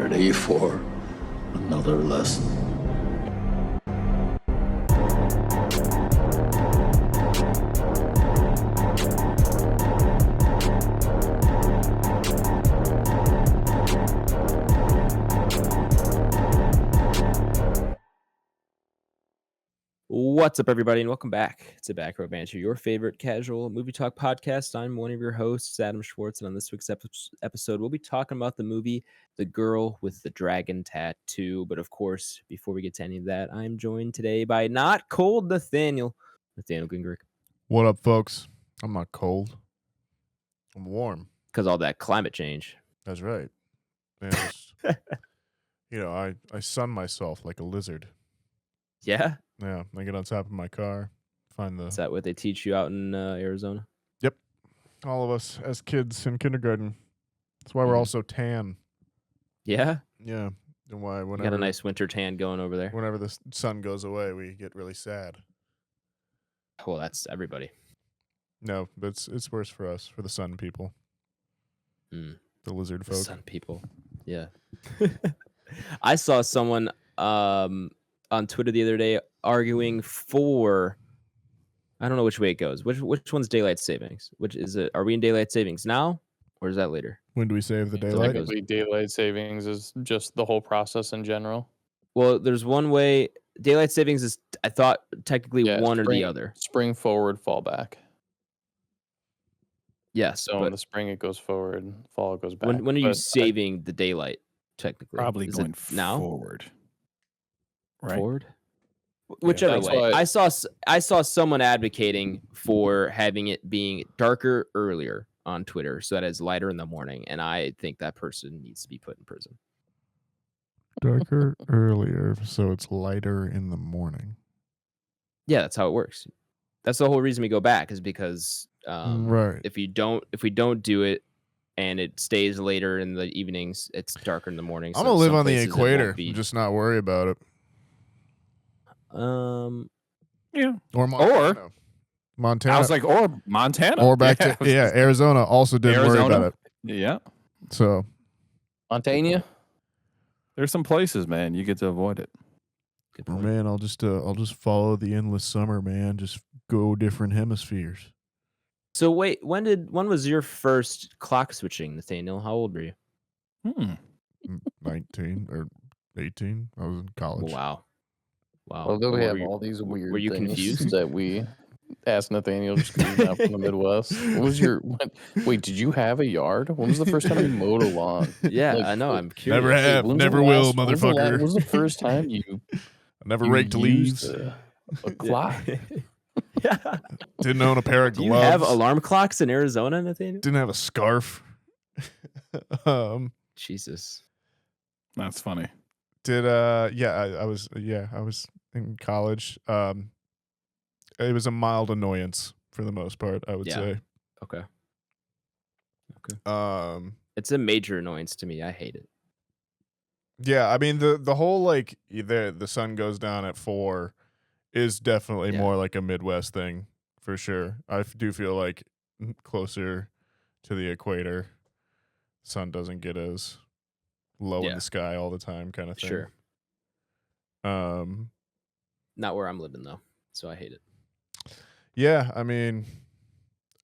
ready for another lesson? What's up, everybody, and welcome back to Back Row Banter, your favorite casual movie talk podcast. I'm one of your hosts, Adam Schwartz, and on this week's episode, we'll be talking about the movie The Girl with the Dragon Tattoo. But of course, before we get to any of that, I'm joined today by not cold Nathaniel Gingrich. What up, folks? I'm not cold. I'm warm. Because all that climate change. That's right. Man, I sun myself like a lizard. Yeah? Yeah, I get on top of my car, find the... Is that what they teach you out in Arizona? Yep. All of us as kids in kindergarten. That's why we're all so tan. Yeah? Yeah. And why You got a nice winter tan going over there. Whenever the sun goes away, we get really sad. Well, that's everybody. No, but it's worse for us, for the sun people. The lizard folk. The sun people. Yeah. I saw someone on Twitter the other day arguing for, I don't know which way it goes. Which one's daylight savings? Which is it? Are we in daylight savings now, or is that later? When do we save the daylight? Technically, daylight savings is just the whole process in general. Well, there's one way. Daylight savings is, I thought, technically one or the other. Spring forward, fall back. Yes. So in the spring it goes forward, fall it goes back. When are you saving the daylight? Technically, probably is going now forward. Right. Forward. Whichever way. I saw someone advocating for having it being darker earlier on Twitter, so that it's lighter in the morning, and I think that person needs to be put in prison. Darker earlier, so it's lighter in the morning. Yeah, that's how it works. That's the whole reason we go back, is because right. If we don't do it and it stays later in the evenings, it's darker in the morning. I'm gonna live on the equator. Just not worry about it. Yeah. Or Montana. I was like, or Montana. Or back to Arizona. Also didn't worry about it. Yeah. So Montana. There's some places, man, you get to avoid it. Man, I'll just follow the endless summer, man. Just go different hemispheres. So wait, when was your first clock switching, Nathaniel? How old were you? 19 or 18. I was in college. Wow. Although we have all these weird were you things confused? that we asked Nathaniel just because he's not from the Midwest. Wait, did you have a yard? When was the first time you mowed a lawn? Yeah, I know. I'm curious. Never have. Never will, motherfucker. When was the first time you never raked leaves? A clock? Yeah. Didn't own a pair of gloves. Do you have alarm clocks in Arizona, Nathaniel? Didn't have a scarf. Jesus. That's funny. I was in college. It was a mild annoyance for the most part, I would say. Okay. It's a major annoyance to me. I hate it. Yeah, I mean the whole like the sun goes down at 4 is definitely more like a Midwest thing for sure. I do feel like closer to the equator, sun doesn't get as low in the sky all the time, kind of thing. Sure. Not where I'm living though, so I hate it. Yeah, I mean,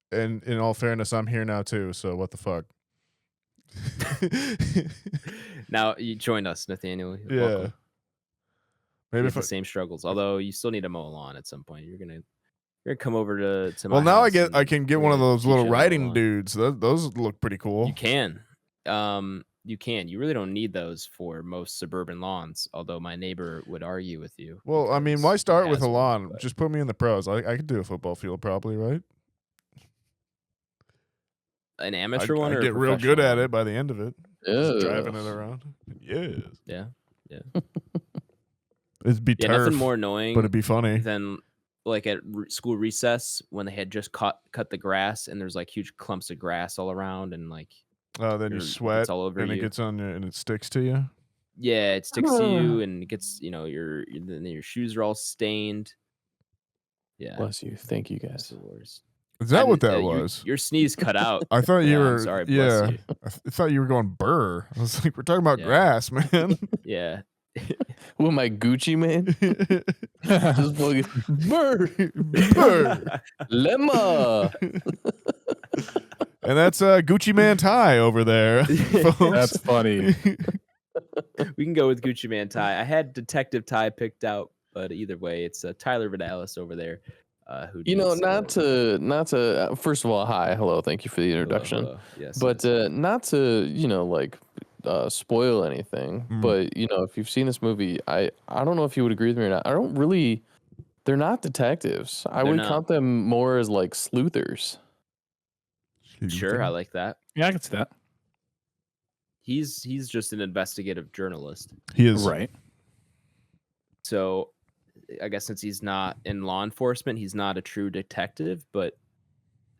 and in all fairness, I'm here now too. So what the fuck? Now you joined us, Nathaniel. Yeah. Welcome. Maybe the same struggles. Although you still need to mow a lawn at some point. You're gonna come over to my Well, now house I can get one of those little riding lawn. dudes. Those look pretty cool. You can. You can. You really don't need those for most suburban lawns, although my neighbor would argue with you. Well, I mean, why start with a lawn? But just put me in the pros. I could do a football field probably, right? an amateur one, or I get real good at it by the end of it. Just driving it around. Yes. Yeah. It'd be turf, nothing more annoying, but it'd be funny than like at school recess when they had just cut the grass and there's like huge clumps of grass all around and like. Oh, then you sweat all over and it gets on you and it sticks to you. Yeah, it sticks to you and it gets your shoes are all stained. Yeah. Bless you. Thank you guys. The worst. Is that what that you- was? Your sneeze cut out. I thought you Yeah, I'm were. sorry, bless Yeah, you. I thought you were going burr. I was like, we're talking about Yeah. grass, man. Yeah. With my Gucci man, just fucking burr, Burr. lemma. And that's Gucci Man tie over there. folks. That's funny. We can go with Gucci Man tie. I had Detective tie picked out, but either way, it's Tyler Vidalis over there. Who You know, needs, not to. First of all, hi, hello, thank you for the introduction. hello. Yes, But yes. not to like spoil anything. Mm. But if you've seen this movie, I don't know if you would agree with me or not. I don't really. They're not detectives. I They're would not. count them more as like sleuthers. Sure, I like that. Yeah, I can see that. He's just an investigative journalist. He is Right. So I guess since he's not in law enforcement, he's not a true detective. But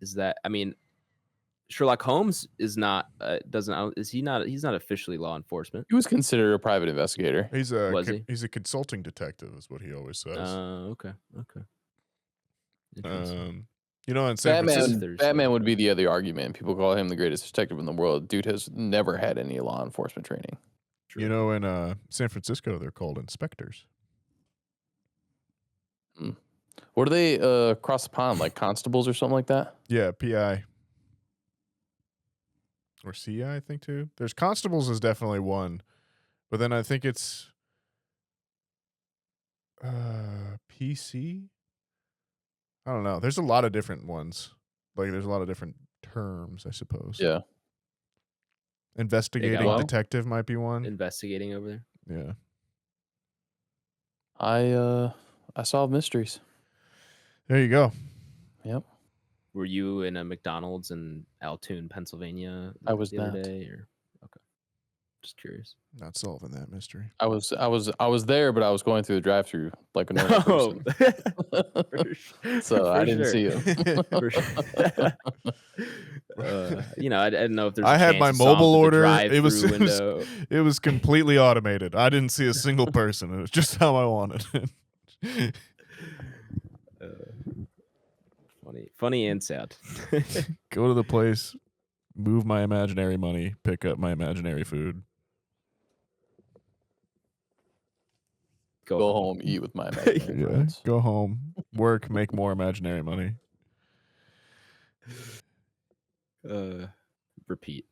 is that? I mean, Sherlock Holmes is not. Is he not? He's not officially law enforcement. He was considered a private investigator. He's a Was he? he's a consulting detective, is what he always says. Okay. Interesting. In San Francisco. Batman would be the other argument. People call him the greatest detective in the world. Dude has never had any law enforcement training. True. In San Francisco, they're called inspectors. What are they across the pond, like constables or something like that? Yeah, PI or CI, I think too. There's constables is definitely one, but then I think it's PC. I don't know. There's a lot of different ones. Like there's a lot of different terms, I suppose. Yeah. Investigating one? detective might be one. Investigating over there. Yeah. I solve mysteries. There you go. Yep. Were you in a McDonald's in Altoona, Pennsylvania? I was the other not. day, or okay. Just curious. Not solving that mystery. I was there, but I was going through the drive-through like a normal person. So I didn't see you. For sure. I didn't know if there's. I a had chance my you saw him mobile through the order. It drive-through was window. it was completely automated. I didn't see a single person. It was just how I wanted it. Funny and sad. Go to the place, move my imaginary money, pick up my imaginary food. Go home, eat with my imaginary Yeah, friends. go home, work, make more imaginary money. Repeat.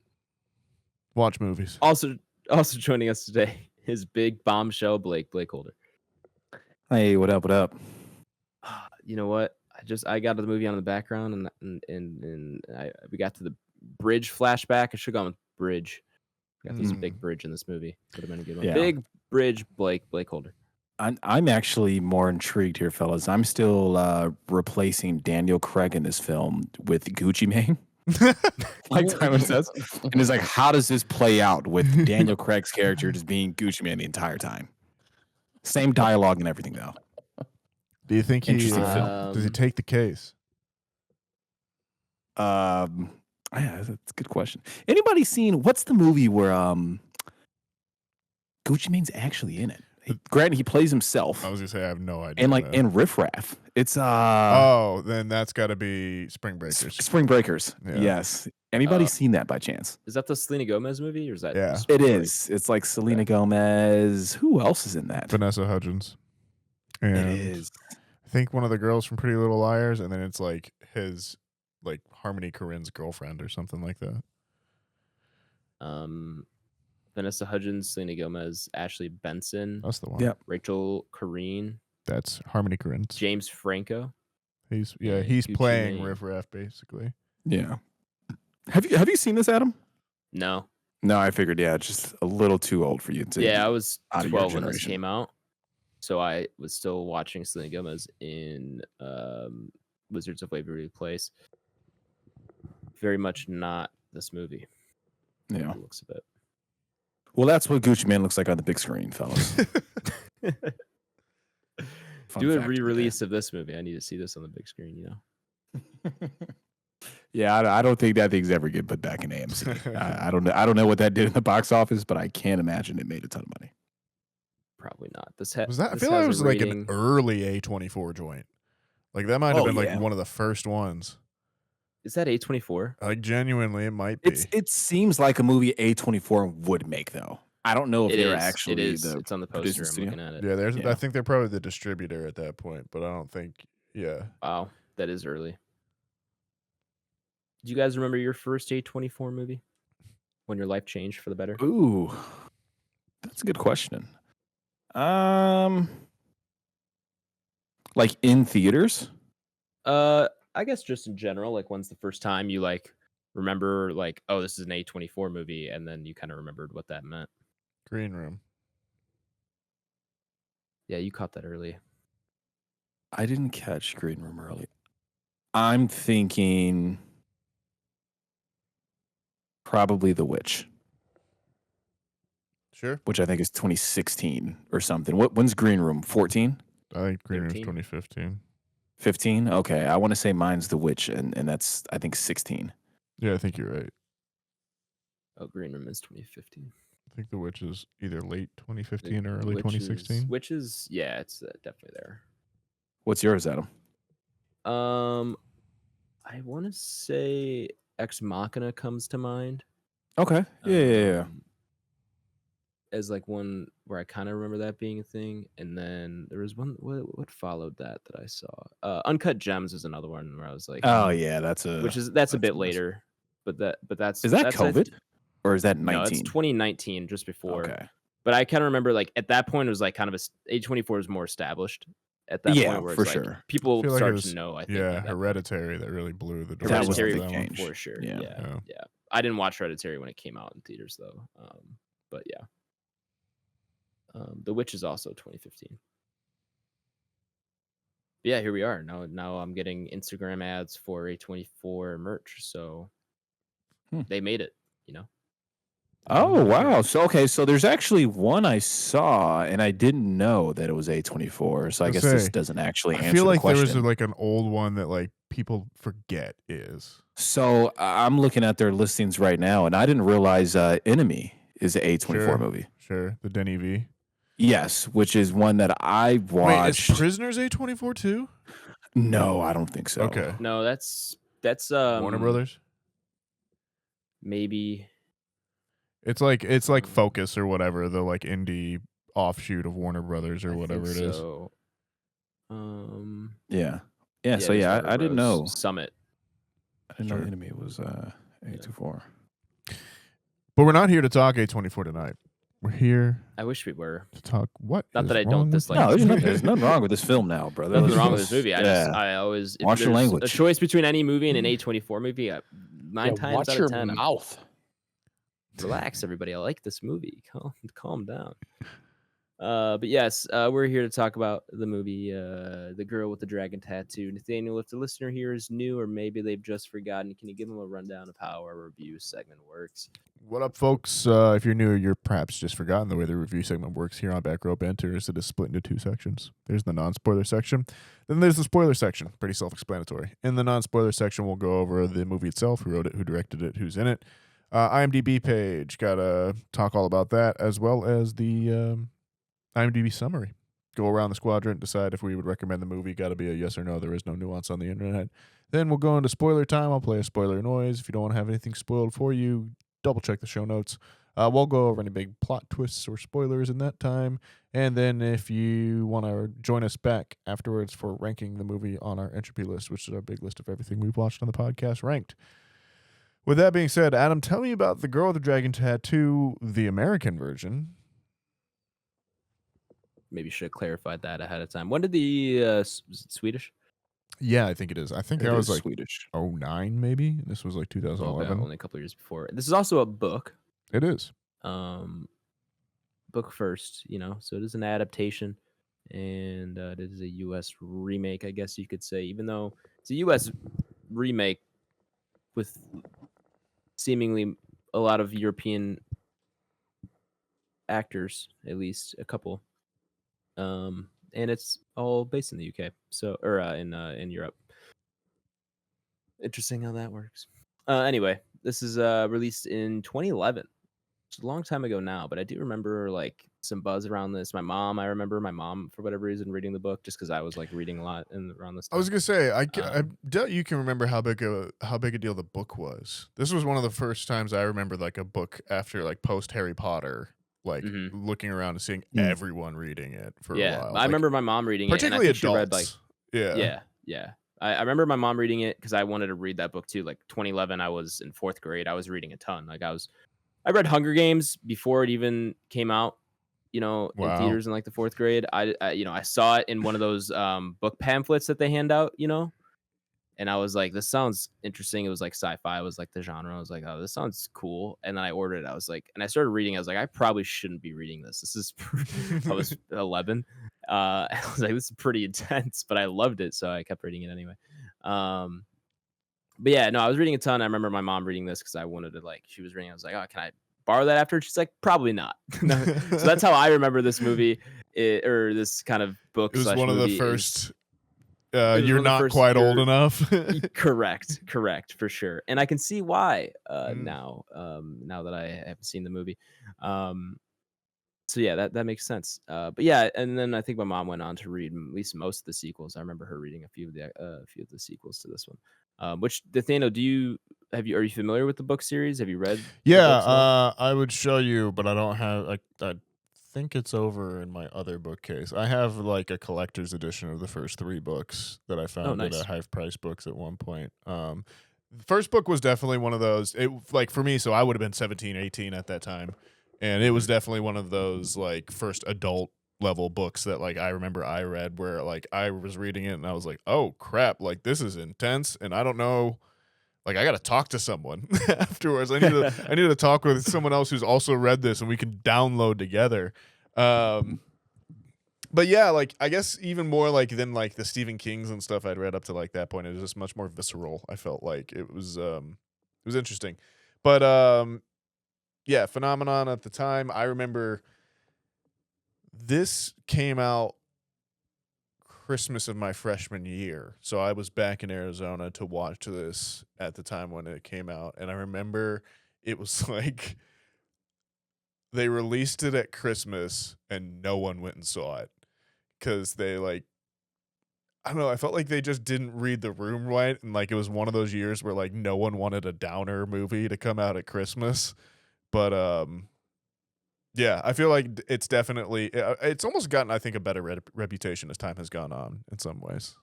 Watch movies. Also joining us today is big bombshell BlakeHolder. Hey, what up? What up? You know what? I got to the movie on the background and we got to the bridge flashback. I should have gone with bridge. We got this big bridge in this movie. Would have been a good one. Yeah. Big bridge, BlakeHolder. I'm actually more intrigued here, fellas. I'm still replacing Daniel Craig in this film with Gucci Mane. Like Tyler says. And it's like, how does this play out with Daniel Craig's character just being Gucci Mane the entire time? Same dialogue and everything, though. Do you think he Interesting does he take the case? Yeah, that's a good question. Anybody seen what's the movie where Gucci Mane's actually in it? Granted, he plays himself. I was gonna say I have no idea. And like man. in Riff Raff. It's oh, then that's got to be Spring Breakers. Spring Breakers. Yeah. Yes. Anybody seen that by chance? Is that the Selena Gomez movie or is that? Yeah. It is. It's like Selena Gomez. Who else is in that? Vanessa Hudgens. It And is. I think one of the girls from Pretty Little Liars, and then it's like his Harmony Korine's girlfriend or something like that. Vanessa Hudgens, Selena Gomez, Ashley Benson, That's the one. Yep. Rachel Corrine, That's Harmony Korine's. James Franco. He's and he's Gucci playing Mane. Riff Raff basically. Yeah. Have you seen this, Adam? No. No, I figured, yeah, it's just a little too old for you to Yeah, I was out of your 12 when this generation. came out. So I was still watching Selena Gomez in Wizards of Waverly Place. Very much not this movie. Yeah. It looks a bit. Well, that's what Gucci Mane looks like on the big screen, fellas. Fun Do a fact re-release of this movie. I need to see this on the big screen, you know. there. Yeah, I don't think that thing's ever get put back in AMC. I don't know what that did in the box office, but I can't imagine it made a ton of money. Probably not. Was that? I feel like it was like an early A24 joint. Like that might have Oh, been like yeah. one of the first ones. Is that A24? Like genuinely, it might be. It seems like a movie A24 would make though. I don't know if It they're is. actually It is. the It's on the producing poster. I'm studio. looking at it. Yeah, there's. Yeah. I think they're probably the distributor at that point, but I don't think. Yeah. Wow, that is early. Do you guys remember your first A24 movie? When your life changed for the better? Ooh, that's a good question. Like in theaters? I guess just in general, like when's the first time you like remember like, oh, this is an A24 movie, and then you kind of remembered what that meant. Green Room. Yeah, you caught that early. I didn't catch Green Room early. I'm thinking probably The Witch, Sure. which I think is 2016 or something. When's Green Room? 14? I think Green Room's 13. 2015. 15? Okay, I want to say mine's The Witch, and that's I think 16. Yeah, I think you're right. Oh, Green Room is 2015. I think The Witch is either late 2015 or early Which 2016. Which is yeah, it's definitely there. What's yours, Adam? I want to say Ex Machina comes to mind. Okay. Yeah. As like one where I kind of remember that being a thing, and then there was one what followed that I saw. Uncut Gems is another one where I was like, Oh yeah, that's that's a bit that's a mess. later, but that's Is that that's, COVID or is that No, it's 19? 2019, just before. Okay. But I kind of remember like at that point it was like kind of A24 was more established at that Yeah, point where for it's like sure. people feel like it started was- to know. I think Yeah, at that point. Hereditary that really blew the door. That was the Hereditary big change. for sure. Yeah. Yeah. I didn't watch Hereditary when it came out in theaters though. But yeah. The Witch is also 2015. Yeah, here we are. Now I'm getting Instagram ads for A24 merch. So they made it, you know. Oh wow. So there's actually one I saw and I didn't know that it was A24. So I Let's guess this say, doesn't actually I answer feel the like there question. was like an old one that like people forget is. So I'm looking at their listings right now and I didn't realize Enemy is an A24 Sure. movie. Sure, the Denny V. Yes, which is one that I watched. Wait, is Prisoners A24 too? No, I don't think so. Okay. No, that's Warner Brothers. maybe. It's like Focus or whatever, the like indie offshoot of Warner Brothers or I whatever it think is. so. Yeah. So it is yeah, Warner I didn't Bros. know. Summit. I didn't know Sure. Enemy was A24. But we're not here to talk A24 tonight. We're here I wish we were. to talk what Not is that I wrong don't with dislike No, it? there's nothing wrong with this film now, brother. Nothing wrong with this movie. I always if Watch the there's language. a choice between any movie and an A24 movie. Nine times watch out your of 10. mouth. Relax, everybody. I like this movie. Calm down. But yes, we're here to talk about the movie, The Girl with the Dragon Tattoo. Nathaniel, if the listener here is new or maybe they've just forgotten, can you give them a rundown of how our review segment works? What up, folks? If you're new, you're perhaps just forgotten the way the review segment works here on Back Row Banter is it is split into two sections. There's the non-spoiler section, then there's the spoiler section. Pretty self-explanatory. In the non-spoiler section, we'll go over the movie itself, who wrote it, who directed it, who's in it. IMDb page, gotta talk all about that, as well as the IMDb summary. Go around the squadron, decide if we would recommend the movie. Got to be a yes or no. There is no nuance on the internet. Then we'll go into spoiler time. I'll play a spoiler noise. If you don't want to have anything spoiled for you, double check the show notes. We'll go over any big plot twists or spoilers in that time. And then if you want to join us back afterwards for ranking the movie on our Entropy list, which is our big list of everything we've watched on the podcast ranked. With that being said, Adam, tell me about The Girl with the Dragon Tattoo, the American version. Maybe should have clarified that ahead of time. When did the was it Swedish? Yeah, I think it is. I think It that was is like Swedish. 09 maybe. This was like 2011. Okay, only a couple years before. This is also a book. It is. Book first, so it is an adaptation, and it is a U.S. remake, I guess you could say. Even though it's a U.S. remake with seemingly a lot of European actors, at least a couple. And it's all based in the UK, or in Europe. Interesting how that works. Anyway, this is released in 2011, It's a long time ago now, but I do remember like some buzz around this. I remember my mom for whatever reason reading the book just because I was like reading a lot around this I time. was gonna say, I doubt you can remember how big a deal the book was. This was one of the first times I remember like a book after like post Harry Potter, like looking around and seeing everyone reading it for a while. I remember my mom reading it, and I particularly think she read adults. like yeah. I remember my mom reading it because I wanted to read that book too. Like 2011, I was in 4th grade. I was reading a ton. Like I read Hunger Games before it even came out, in theaters in like the 4th grade. I saw it in one of those book pamphlets that they hand out, and I was like, this sounds interesting. It was like sci-fi was like the genre. I was like, oh, this sounds cool. And then I ordered it. I was like, and I started reading. I was like, I probably shouldn't be reading this. This is, I was 11. I was like, this is pretty intense, but I loved it. So I kept reading it anyway. But yeah, no, I was reading a ton. I remember my mom reading this because I wanted to she was reading. I was like, oh, can I borrow that after? She's like, probably not. So that's how I remember this movie or this kind of book. It was one of the first. You're not quite old enough. Correct, for sure. And I can see why now that I have seen the movie. So yeah, that makes sense. But yeah, and then I think my mom went on to read at least most of the sequels. I remember her reading a few of the sequels to this one. Which Nathaniel, are you familiar with the book series? Have you read? Yeah, I would show you, but I don't have. I think it's over in my other bookcase. I have like a collector's edition of the first 3 books that I found at a Hive Price Books at one point. The first book was definitely one of those. It like for me, so I would have been 17, 18 at that time, and it was definitely one of those like first adult level books that like I remember I read where like I was reading it and I was like, oh crap, like this is intense, and I don't know. Like I got to talk to someone afterwards. I need to talk with someone else who's also read this, and we can download together. But yeah, like I guess even more like than like the Stephen Kings and stuff I'd read up to like that point, it was just much more visceral. I felt like it was interesting, but yeah, phenomenon at the time. I remember this came out Christmas of my freshman year. So I was back in Arizona to watch this at the time when it came out. And I remember it was like they released it at Christmas and no one went and saw it because they like, I don't know. I felt like they just didn't read the room right. And like it was one of those years where like no one wanted a downer movie to come out at Christmas. But yeah, I feel like it's definitely, it's almost gotten, I think, a better reputation as time has gone on in some ways.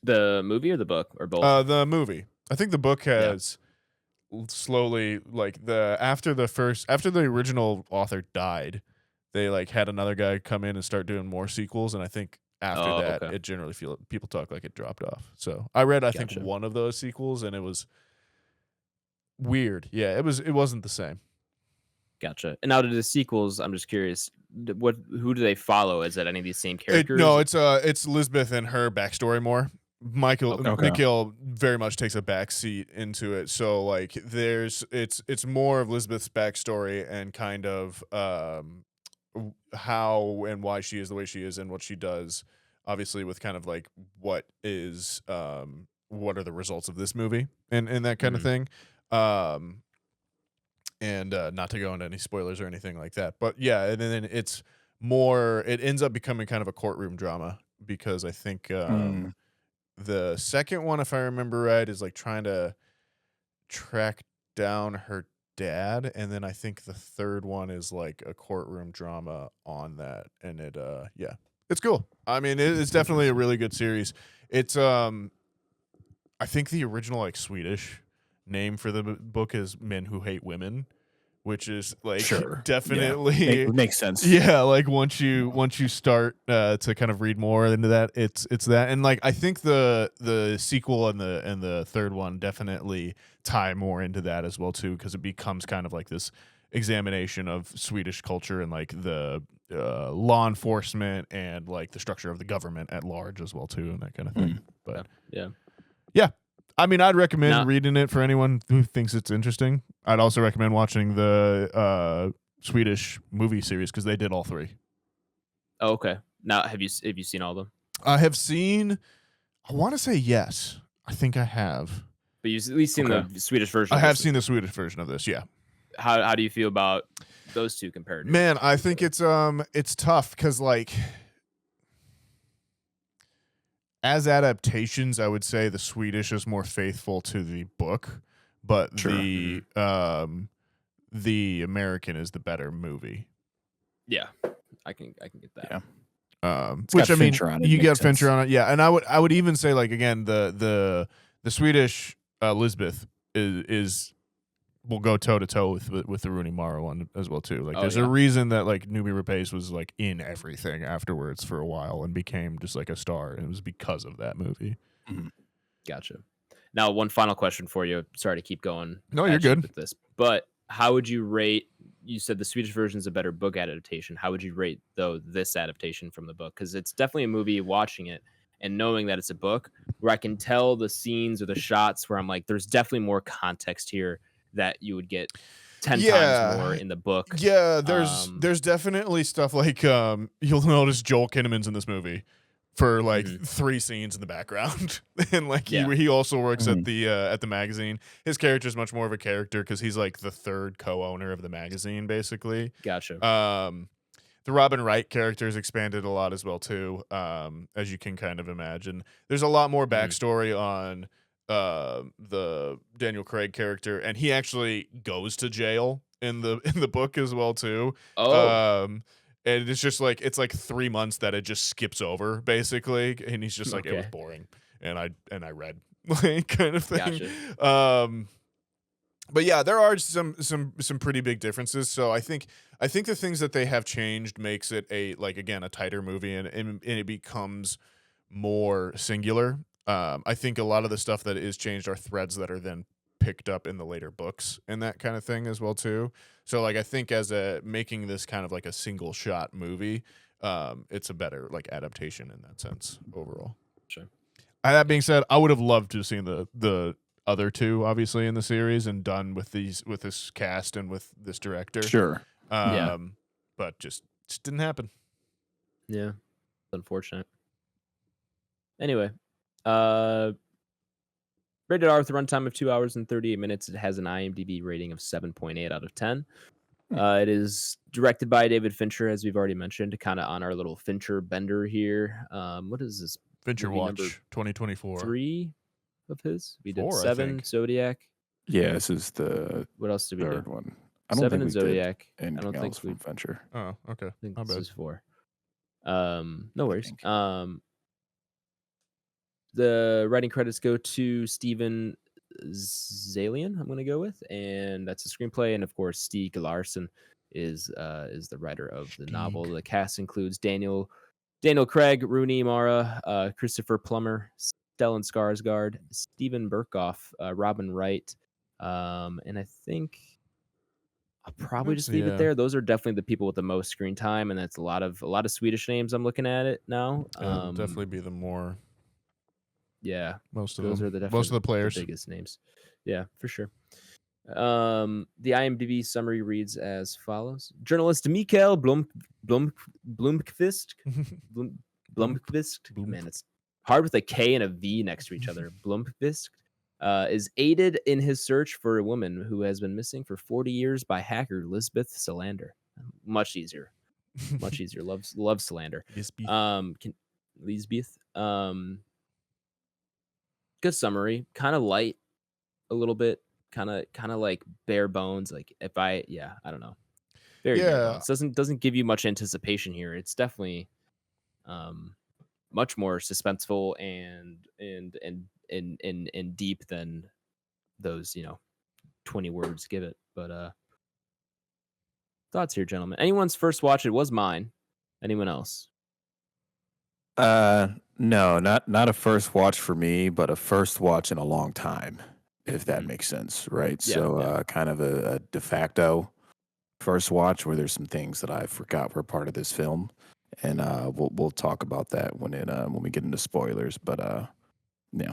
The movie or the book or both? The movie. I think the book has slowly, like after the original author died, they like had another guy come in and start doing more sequels. And I think after that, it generally people talk like it dropped off. So I read, I think, one of those sequels and it was weird. Yeah, it wasn't the same. Gotcha. And now to the sequels, I'm just curious, who do they follow? Is it any of these same characters? No, it's Elizabeth and her backstory more. Mikhail very much takes a back seat into it. So like it's more of Elizabeth's backstory and kind of how and why she is the way she is and what she does, obviously with kind of like what are the results of this movie and that kind of thing. And not to go into any spoilers or anything like that. But yeah, and then it ends up becoming kind of a courtroom drama because I think the second one, if I remember right, is like trying to track down her dad. And then I think the third one is like a courtroom drama on that. And it's cool. I mean, it's definitely a really good series. It's, I think the original like Swedish name for the book is Men Who Hate Women, which is like definitely makes sense. Yeah, like once you start to kind of read more into that, it's that. And like I think the sequel and the third one definitely tie more into that as well too, because it becomes kind of like this examination of Swedish culture and like the law enforcement and like the structure of the government at large as well too, and that kind of thing. But yeah. I mean, I'd recommend reading it for anyone who thinks it's interesting. I'd also recommend watching the Swedish movie series because they did all 3. Oh, okay. Now, have you seen all of them? I have seen. I want to say yes. I think I have. But you've at least seen the Swedish version. I have seen the Swedish version of this. Yeah. how do you feel about those two compared? Man, I think it's tough because like as adaptations, I would say the Swedish is more faithful to the book, but Sure. the American is the better movie. Yeah, I can get that. Yeah. Which got I mean, Fincher on it, you makes got Fincher sense. on it, yeah. And I would even say like again the Swedish Lisbeth is will go toe to toe with the Rooney Mara one as well too. Like there's a reason that like Numi Rapace was like in everything afterwards for a while and became just like a star, and it was because of that movie. Mm-hmm. Gotcha. Now, one final question for you. Sorry to keep going. No, you're good with this, but how would you rate? You said the Swedish version is a better book adaptation. How would you rate though this adaptation from the book? Because it's definitely a movie. Watching it and knowing that it's a book, where I can tell the scenes or the shots where I'm like, there's definitely more context here that you would get 10 times more in the book. Yeah, there's definitely stuff like you'll notice Joel Kinnaman's in this movie for like 3 scenes in the background, and like he also works at the magazine. His character is much more of a character because he's like the 3rd co-owner of the magazine, basically. Gotcha. The Robin Wright character is expanded a lot as well too, as you can kind of imagine. There's a lot more backstory on the Daniel Craig character, and he actually goes to jail in the book as well too. And it's just like 3 months that it just skips over basically, and he's just like it was boring, and I read like kind of thing. Gotcha. But yeah, there are some pretty big differences. So I think the things that they have changed makes it a tighter movie, and it becomes more singular. I think a lot of the stuff that is changed are threads that are then picked up in the later books and that kind of thing as well too. So like I think as making this kind of like a single shot movie, it's a better like adaptation in that sense overall. Sure. That being said, I would have loved to have seen the other 2 obviously in the series and done with this cast and with this director. Sure. But just didn't happen. Yeah. Unfortunate. Anyway, rated R with a runtime of 2 hours and 38 minutes. It has an IMDb rating of 7.8 out of 10. It is directed by David Fincher, as we've already mentioned, kind of on our little Fincher bender here. What is this? Fincher Watch 2024. 3 of his? We did 4, 7, Zodiac. Yeah, this is the What else did we do? 3rd one. I don't 7 think and we Zodiac. did anything I don't think else we from Fincher. Oh, okay. I think My this bad. is 4. No worries. think. The writing credits go to Steven Zalian, I'm going to go with, and that's the screenplay. And of course, Stieg Larsson is the writer of the novel. The cast includes Daniel Craig, Rooney Mara, Christopher Plummer, Stellan Skarsgård, Steven Berkoff, Robin Wright, and I think I'll probably just leave it there. Those are definitely the people with the most screen time, and that's a lot of Swedish names. I'm looking at it now. It'll definitely be the more. Yeah, most of those them. are the Most of the players. the biggest names. Yeah, for sure. The IMDb summary reads as follows: Journalist Mikael Blomqvist. Man, it's hard with a K and a V next to each other. Blomqvist is aided in his search for a woman who has been missing for 40 years by hacker Lisbeth Salander. Much easier. Loves Salander. Lisbeth. Good summary. Kind of light, a little bit. Kind of like bare bones. Like I don't know. Very bare bones. Doesn't give you much anticipation here. It's definitely much more suspenseful and deep than those 20 words give it. But thoughts here, gentlemen. Anyone's first watch? It was mine. Anyone else? No, not a first watch for me, but a first watch in a long time, if that makes sense, right? Yeah, So kind of a de facto first watch where there's some things that I forgot were part of this film, and we'll talk about that when we get into spoilers. But yeah,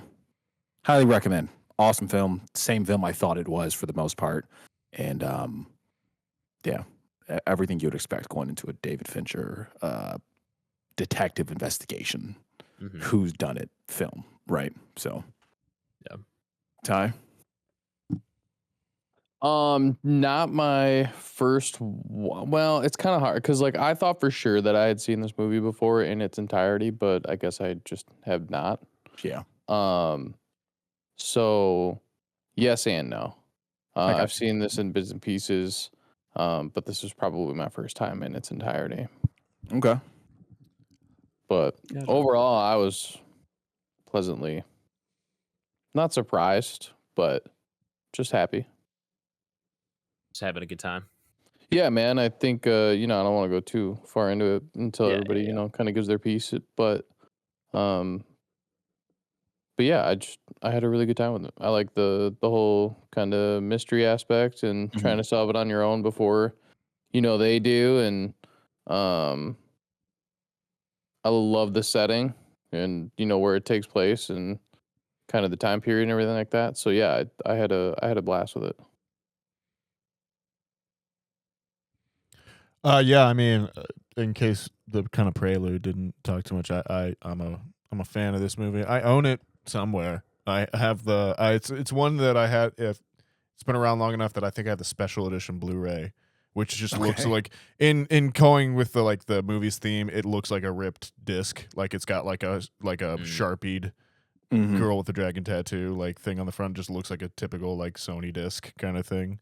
highly recommend. Awesome film, same film I thought it was for the most part, and yeah, everything you would expect going into a David Fincher detective investigation, who's done it film, right? So, yeah. Ty? Not my first. Well, it's kind of hard because like I thought for sure that I had seen this movie before in its entirety, but I guess I just have not. Yeah. So yes and no. I got I've seen this in bits and pieces, but this was probably my first time in its entirety. Okay. But Gotcha. overall, I was pleasantly not surprised, but just happy. Just having a good time. Yeah, man. I think I don't want to go too far into it until Yeah, everybody yeah. kind of gives their piece. But yeah, I had a really good time with it. I like the whole kind of mystery aspect and trying to solve it on your own before they do, and I love the setting and where it takes place and kind of the time period and everything like that. So yeah, I had a blast with it. Yeah, I mean, in case the kind of prelude didn't talk too much, I'm a fan of this movie. I own it somewhere. I have it's one that I had. If it's been around long enough that I think I have the special edition Blu-ray, which just looks Okay. like in going with the movie's theme, it looks like a ripped disc. Like it's got like a sharpied Mhm. girl with the dragon tattoo like thing on the front. Just looks like a typical like Sony disc kind of thing.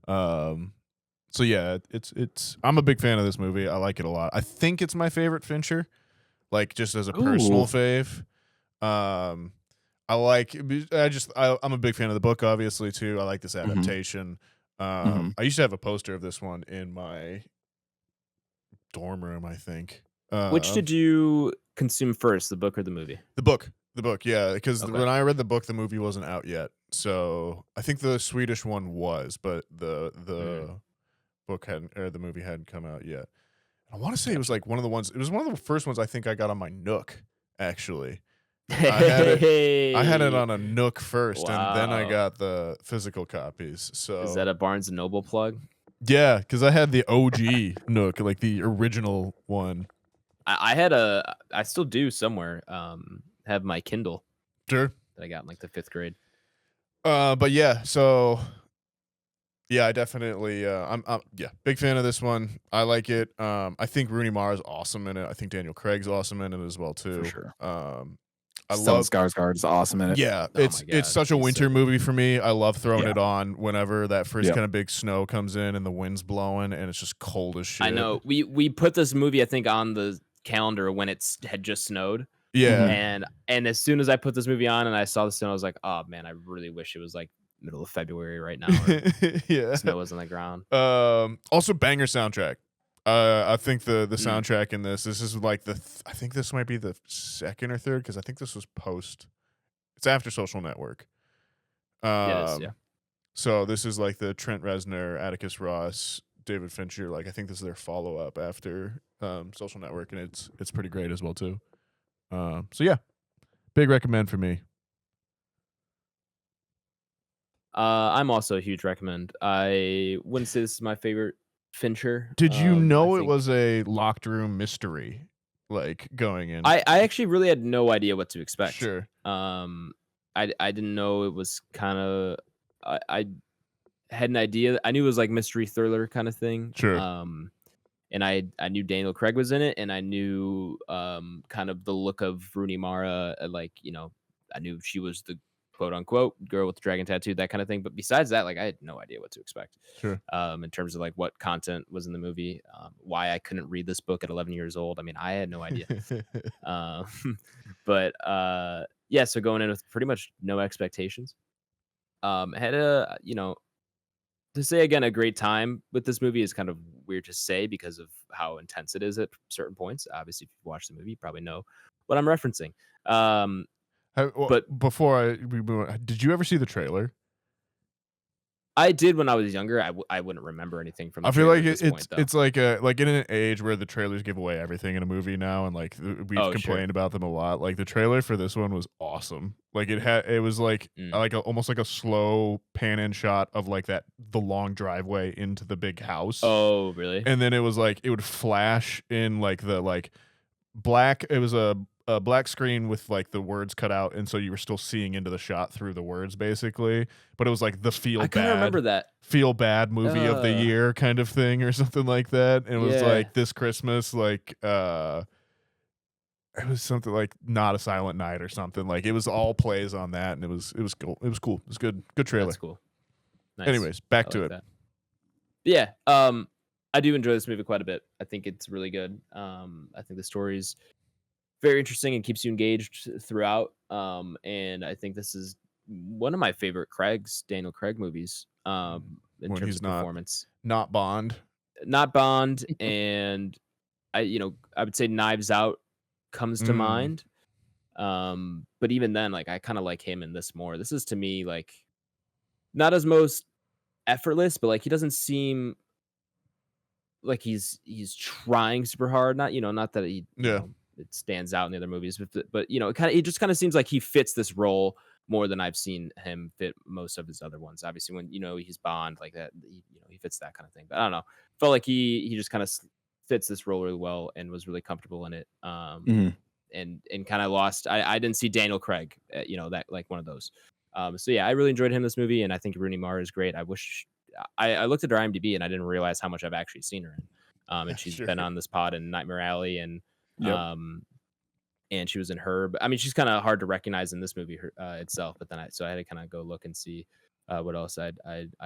So yeah, it's I'm a big fan of this movie. I like it a lot. I think it's my favorite Fincher, like just as a personal Ooh. fave. I'm a big fan of the book, obviously too. I like this adaptation. Mhm. I used to have a poster of this one in my dorm room, I think. Which did you consume first, the book or the movie? The book, yeah, because Okay. when I read the book, the movie wasn't out yet. So I think the Swedish one was, but the book hadn't, or the movie hadn't come out yet. I want to say it was like one of the first ones I think I got on my Nook, actually. I had it on a Nook first, and then I Wow. got the physical copies. So Is that a Barnes and Noble plug? yeah, because I had the OG Nook, like the original one. I still do somewhere. Have my Kindle Sure. that I got in like the 5th grade. But yeah, so yeah, I definitely I'm big fan of this one. I like it. I think Rooney Mara's awesome in it. I think Daniel Craig's awesome in it as well too. For sure. I Stellan love Skarsgård is awesome in it. Yeah, Oh it's my God, such a he's so winter good. movie for me. I love throwing Yeah. it on whenever that first Yeah. kind of big snow comes in and the wind's blowing and it's just cold as shit. I know. We put this movie, I think, on the calendar when it had just snowed. Yeah. And as soon as I put this movie on and I saw the snow, I was like, oh man, I really wish it was like middle of February right now. Or Yeah. snow was on the ground. Also banger soundtrack. I think the Mm. soundtrack in this is like I think this might be the second or third because I think this was post. It's after Social Network. Yeah, it is, yeah. So this is like the Trent Reznor, Atticus Ross, David Fincher. Like I think this is their follow up after Social Network, and it's pretty great as well too. So yeah, big recommend for me. I'm also a huge recommend. I wouldn't say this is my favorite Fincher. Did you know I it think- was a locked room mystery, like going in? I actually really had no idea what to expect. Sure. I didn't know it was kind of. I had an idea. I knew it was like mystery thriller kind of thing. Sure. And I knew Daniel Craig was in it, and I knew kind of the look of Rooney Mara. Like I knew she was the quote unquote girl with the dragon tattoo, that kind of thing. But besides that, like I had no idea what to expect. Sure. In terms of like what content was in the movie, why I couldn't read this book at 11 years old. I mean, I had no idea. But yeah, so going in with pretty much no expectations. Had a to say again a great time with this movie is kind of weird to say because of how intense it is at certain points. Obviously, if you watch the movie, you probably know what I'm referencing. But before we move on, did you ever see the trailer? I did when I was younger. I wouldn't remember anything from the I feel trailer like at this point, though. it's like in an age where the trailers give away everything in a movie now, and like we've Oh, sure. complained about them a lot. Like the trailer for this one was awesome. Like it was like almost like a slow pan in shot of like the long driveway into the big house. Oh, really? And then it was like it would flash in like the black. It was a a black screen with like the words cut out, and so you were still seeing into the shot through the words, basically. But it was like the I kind of remember that. feel bad movie of the year kind of thing, or something like that. And it was like this Christmas, like it was something like Not a Silent Night or something. Like it was all plays on that, and it was cool. It was cool. It was good trailer. That's cool. Nice. Anyways, back to it. That. Yeah, I do enjoy this movie quite a bit. I think it's really good. I think the story's very interesting and keeps you engaged throughout. And I think this is one of my favorite Daniel Craig movies. In When terms he's of not performance, not Bond. and I would say Knives Out comes to mind. But even then, like I kind of like him in this more. This is to me like not as most effortless, but like he doesn't seem like he's trying super hard. Not that he it stands out in the other movies, but it just kind of seems like he fits this role more than I've seen him fit most of his other ones. Obviously, when he's Bond like that, he fits that kind of thing. But I don't know, felt like he just kind of fits this role really well and was really comfortable in it. And kind of lost. I didn't see Daniel Craig, that like one of those. So yeah, I really enjoyed him in this movie, and I think Rooney Mara is great. I wish I looked at her IMDb and I didn't realize how much I've actually seen her in. And she's been on this pod in Nightmare Alley, and and she was in Herb. I mean, she's kind of hard to recognize in this movie itself, but then I had to kind of go look and see what else I'd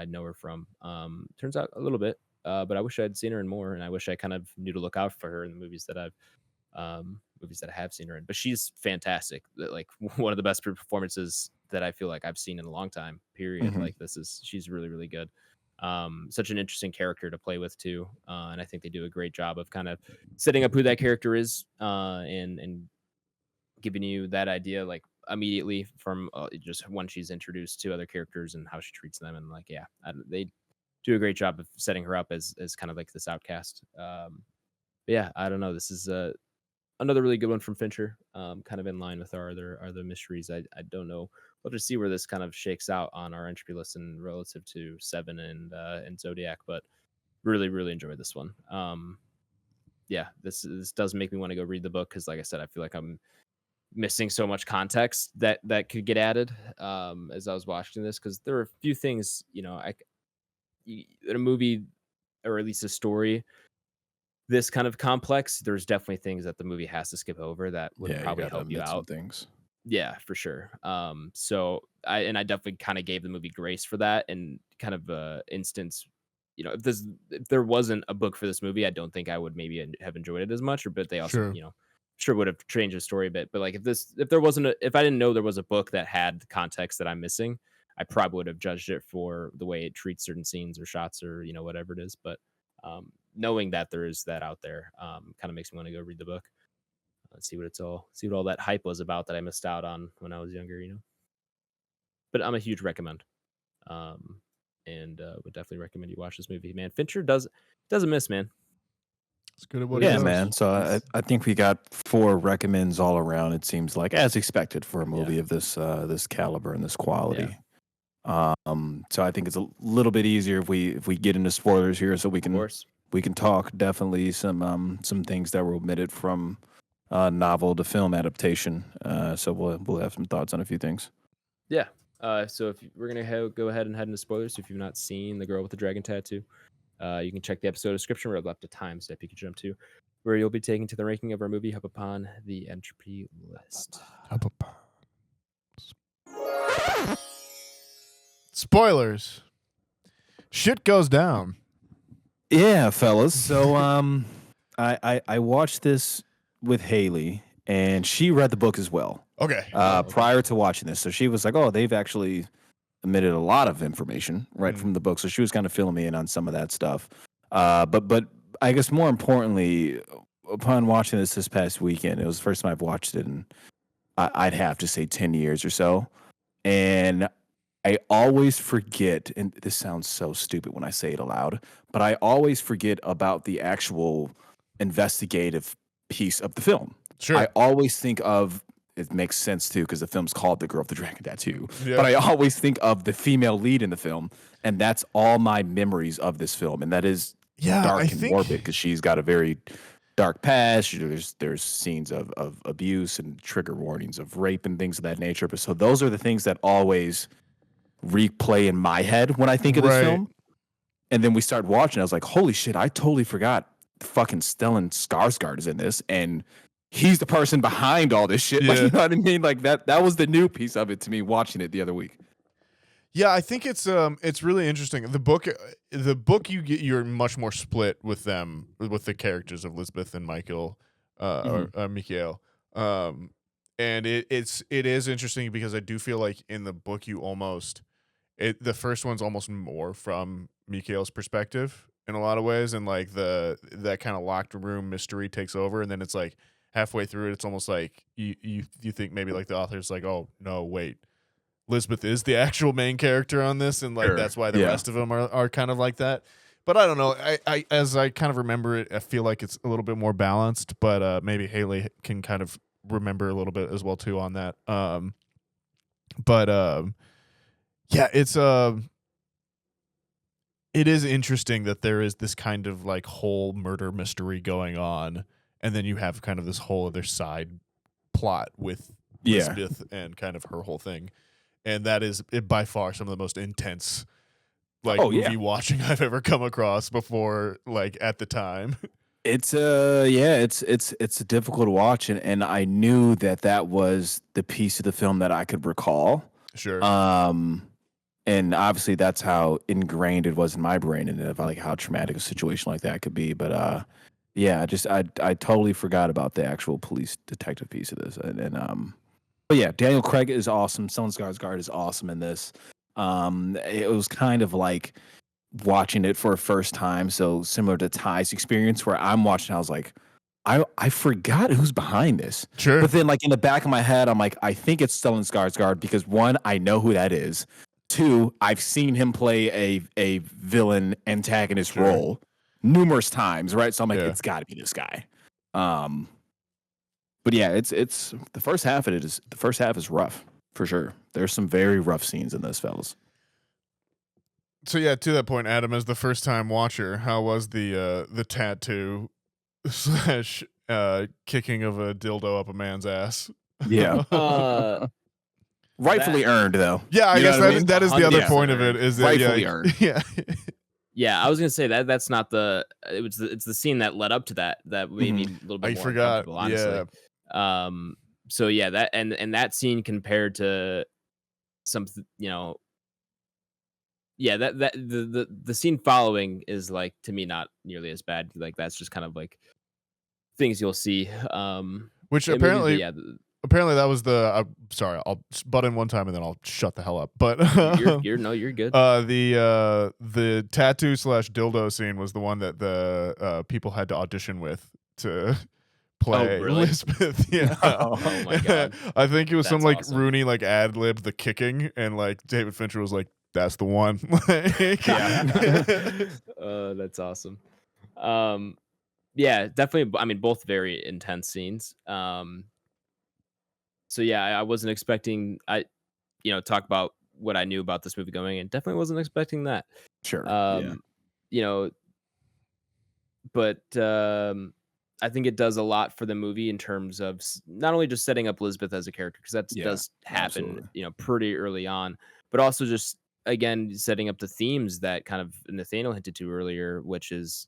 know her from. Turns out a little bit, but I wish I'd seen her in more, and I wish I kind of knew to look out for her in the movies that I have seen her in. But she's fantastic. Like one of the best performances that I feel like I've seen in a long time. Period. Like she's really, really good. Such an interesting character to play with too, and I think they do a great job of kind of setting up who that character is, and giving you that idea like immediately from just when she's introduced to other characters and how she treats them, and like they do a great job of setting her up as kind of like this outcast. Yeah, I don't know. This is another really good one from Fincher, kind of in line with our other mysteries. I don't know. We'll just see where this kind of shakes out on our entropy list and relative to Seven and Zodiac, but really, really enjoyed this one. Yeah, this does make me want to go read the book because, like I said, I feel like I'm missing so much context that could get added as I was watching this, because there are a few things, in a movie or at least a story this kind of complex, there's definitely things that the movie has to skip over that would probably help you out. Things. Yeah, for sure. So I definitely kind of gave the movie grace for that, and kind of instance, if there wasn't a book for this movie, I don't think I would maybe have enjoyed it as much. But they also, sure would have changed the story a bit. But like if I didn't know there was a book that had the context that I'm missing, I probably would have judged it for the way it treats certain scenes or shots or whatever it is. But knowing that there is that out there kind of makes me want to go read the book. Let's see what all that hype was about that I missed out on when I was younger, But I'm a huge recommend, and would definitely recommend you watch this movie, man. Fincher doesn't miss, man. It's good at what he does. Man. So I think we got 4 recommends all around. It seems like, as expected for a movie of this caliber and this quality. So I think it's a little bit easier if we get into spoilers here, so we can talk definitely some things that were omitted from novel to film adaptation. So we'll have some thoughts on a few things. Yeah. So if we're gonna go ahead and head into spoilers, if you've not seen The Girl with the Dragon Tattoo, you can check the episode description where I've left a timestamp you can jump to, where you'll be taken to the ranking of our movie up upon the entropy list. Spoilers. Shit goes down. Yeah, fellas. So I watched this with Haley, and she read the book as well. Okay. Prior to watching this, so she was like, "Oh, they've actually omitted a lot of information right from the book." So she was kind of filling me in on some of that stuff. But I guess more importantly, upon watching this past weekend, it was the first time I've watched it in I'd have to say 10 years or so, and I always forget, and this sounds so stupid when I say it aloud, but I always forget about the actual investigative piece of the film. Sure. I always think of, it makes sense too, because the film's called The Girl with the Dragon Tattoo, but I always think of the female lead in the film, and that's all my memories of this film, and that is dark and morbid, because she's got a very dark past. There's scenes of abuse and trigger warnings of rape and things of that nature. But so those are the things that always replay in my head when I think of this Right. film. And then we started watching. I was like, holy shit, I totally forgot fucking Stellan Skarsgård is in this. And he's the person behind all this shit. Like, Yeah. you know what I mean? Like that was the new piece of it to me watching it the other week. Yeah, I think it's really interesting. The book you're much more split with them, with the characters of Lisbeth and Michael, or Mikael. And it is interesting because I do feel like in the book you almost the first one's almost more from Mikael's perspective in a lot of ways, and like that kind of locked room mystery takes over, and then it's like halfway through it, it's almost like you think maybe like the author's like, oh no, wait, Lisbeth is the actual main character on this, and like that's why the rest of them are kind of like that. But I don't know. I as I kind of remember it, I feel like it's a little bit more balanced. But maybe Haley can kind of remember a little bit as well too on that. Yeah, it is interesting that there is this kind of like whole murder mystery going on, and then you have kind of this whole other side plot with Lisbeth and kind of her whole thing. And that is by far some of the most intense movie watching I've ever come across before, like at the time. It's it's difficult to watch, and I knew that was the piece of the film that I could recall. Sure. And obviously that's how ingrained it was in my brain, and of like how traumatic a situation like that could be. But I totally forgot about the actual police detective piece of this, but yeah, Daniel Craig is awesome. Stellan Skarsgård is awesome in this. It was kind of like watching it for a first time, so similar to Ty's experience, where I'm watching, I was like, I forgot who's behind this. Sure. But then, like in the back of my head, I'm like, I think it's Stellan Skarsgård because one, I know who that is. Two, I've seen him play a villain antagonist role numerous times, right? So I'm like, it's got to be this guy. But yeah, it's the first half of it is rough for sure. There's some very rough scenes in this, fellas. So yeah, to that point, Adam, as the first time watcher, how was the tattoo / kicking of a dildo up a man's ass? Yeah. Rightfully earned though. Yeah, I guess that is the other point of it. Is that rightfully earned. Yeah. Yeah, I was gonna say that's not it's the scene that led up to that made me a little bit more uncomfortable, honestly. So yeah, that and that scene compared to something, that the scene following is like, to me, not nearly as bad. Like that's just kind of like things you'll see. Which apparently that was the. Sorry, I'll butt in one time and then I'll shut the hell up. But you're good. The tattoo / dildo scene was the one that the people had to audition with to play Lisbeth. Yeah. Oh my god. I think it was some like awesome. Rooney like ad libbed the kicking, and like David Fincher was like, "That's the one." That's awesome. Yeah, definitely. I mean, both very intense scenes. So yeah, I wasn't expecting. Talk about what I knew about this movie going in. Definitely wasn't expecting that. Sure. But I think it does a lot for the movie in terms of not only just setting up Lisbeth as a character, because that does happen, absolutely. Pretty early on, but also just again setting up the themes that kind of Nathaniel hinted to earlier, which is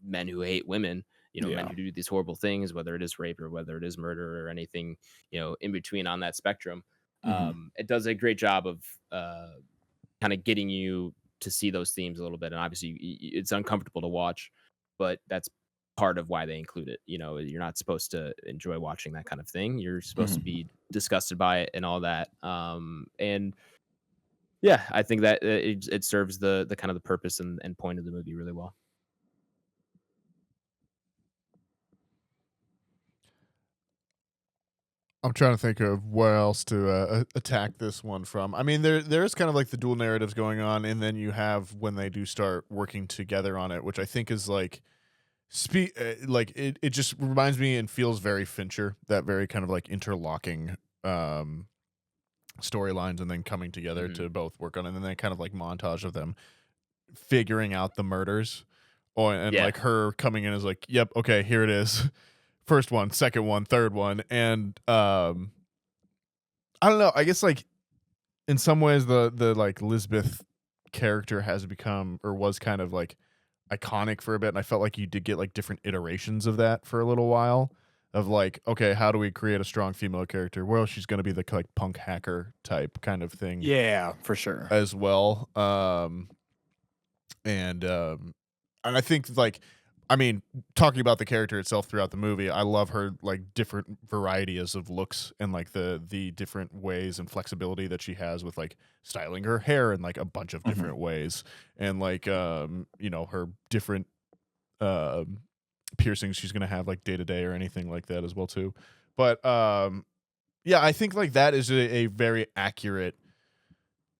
men who hate women. Men who do these horrible things, whether it is rape or whether it is murder or anything, in between on that spectrum. It does a great job of kind of getting you to see those themes a little bit. And obviously it's uncomfortable to watch, but that's part of why they include it. You're not supposed to enjoy watching that kind of thing. You're supposed to be disgusted by it and all that. And yeah, I think that it serves the kind of the purpose and point of the movie really well. I'm trying to think of where else to attack this one from. I mean, there's kind of like the dual narratives going on, and then you have when they do start working together on it, which I think is like, it just reminds me and feels very Fincher, that very kind of like interlocking storylines and then coming together to both work on it, and then kind of like montage of them figuring out the murders. and like her coming in as like, yep, okay, here it is. First one, second one, third one. And I don't know, I guess like in some ways the like Lisbeth character has become or was kind of like iconic for a bit, and I felt like you did get like different iterations of that for a little while of like, okay, how do we create a strong female character? Well, she's going to be the like punk hacker type kind of thing. Yeah, for sure. As well. And I think like, I mean, talking about the character itself throughout the movie, I love her like different varieties of looks and like the different ways and flexibility that she has with like styling her hair in like a bunch of different ways, and like you know, her different piercings she's gonna have like day to day or anything like that as well too. But yeah, I think like that is a very accurate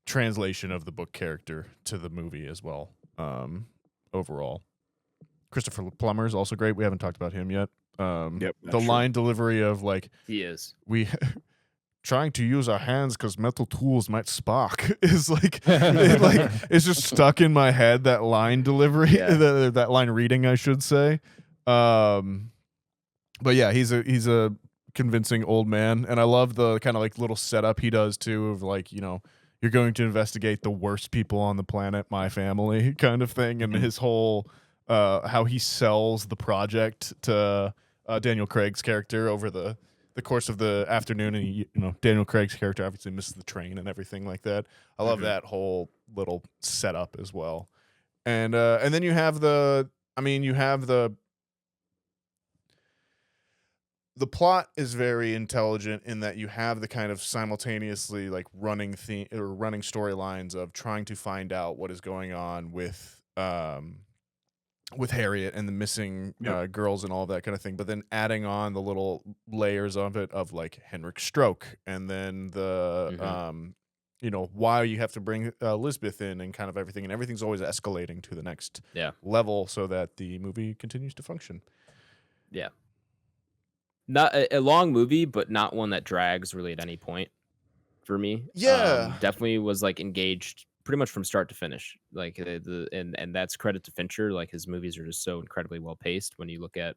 translation of the book character to the movie as well. Overall, Christopher Plummer is also great. We haven't talked about him yet. The line delivery of like, he is we trying to use our hands because metal tools might spark is like, it's just stuck in my head. That line delivery, that line reading, I should say. But yeah, he's a convincing old man, and I love the kind of like little setup he does too of like, you know, you're going to investigate the worst people on the planet, my family kind of thing, and his whole how he sells the project to Daniel Craig's character over the course of the afternoon, and you know, Daniel Craig's character obviously misses the train and everything like that. I love that whole little setup as well, and then you have the plot is very intelligent in that you have the kind of simultaneously like running storylines of trying to find out what is going on with Harriet and the missing girls and all of that kind of thing, but then adding on the little layers of it of like Henrik's stroke, and then the you know, why you have to bring Lisbeth in and kind of everything, and everything's always escalating to the next level so that the movie continues to function. Yeah. Not a long movie, but not one that drags really at any point for me. Yeah. Definitely was like engaged pretty much from start to finish. Like and that's credit to Fincher. Like his movies are just so incredibly well paced when you look at,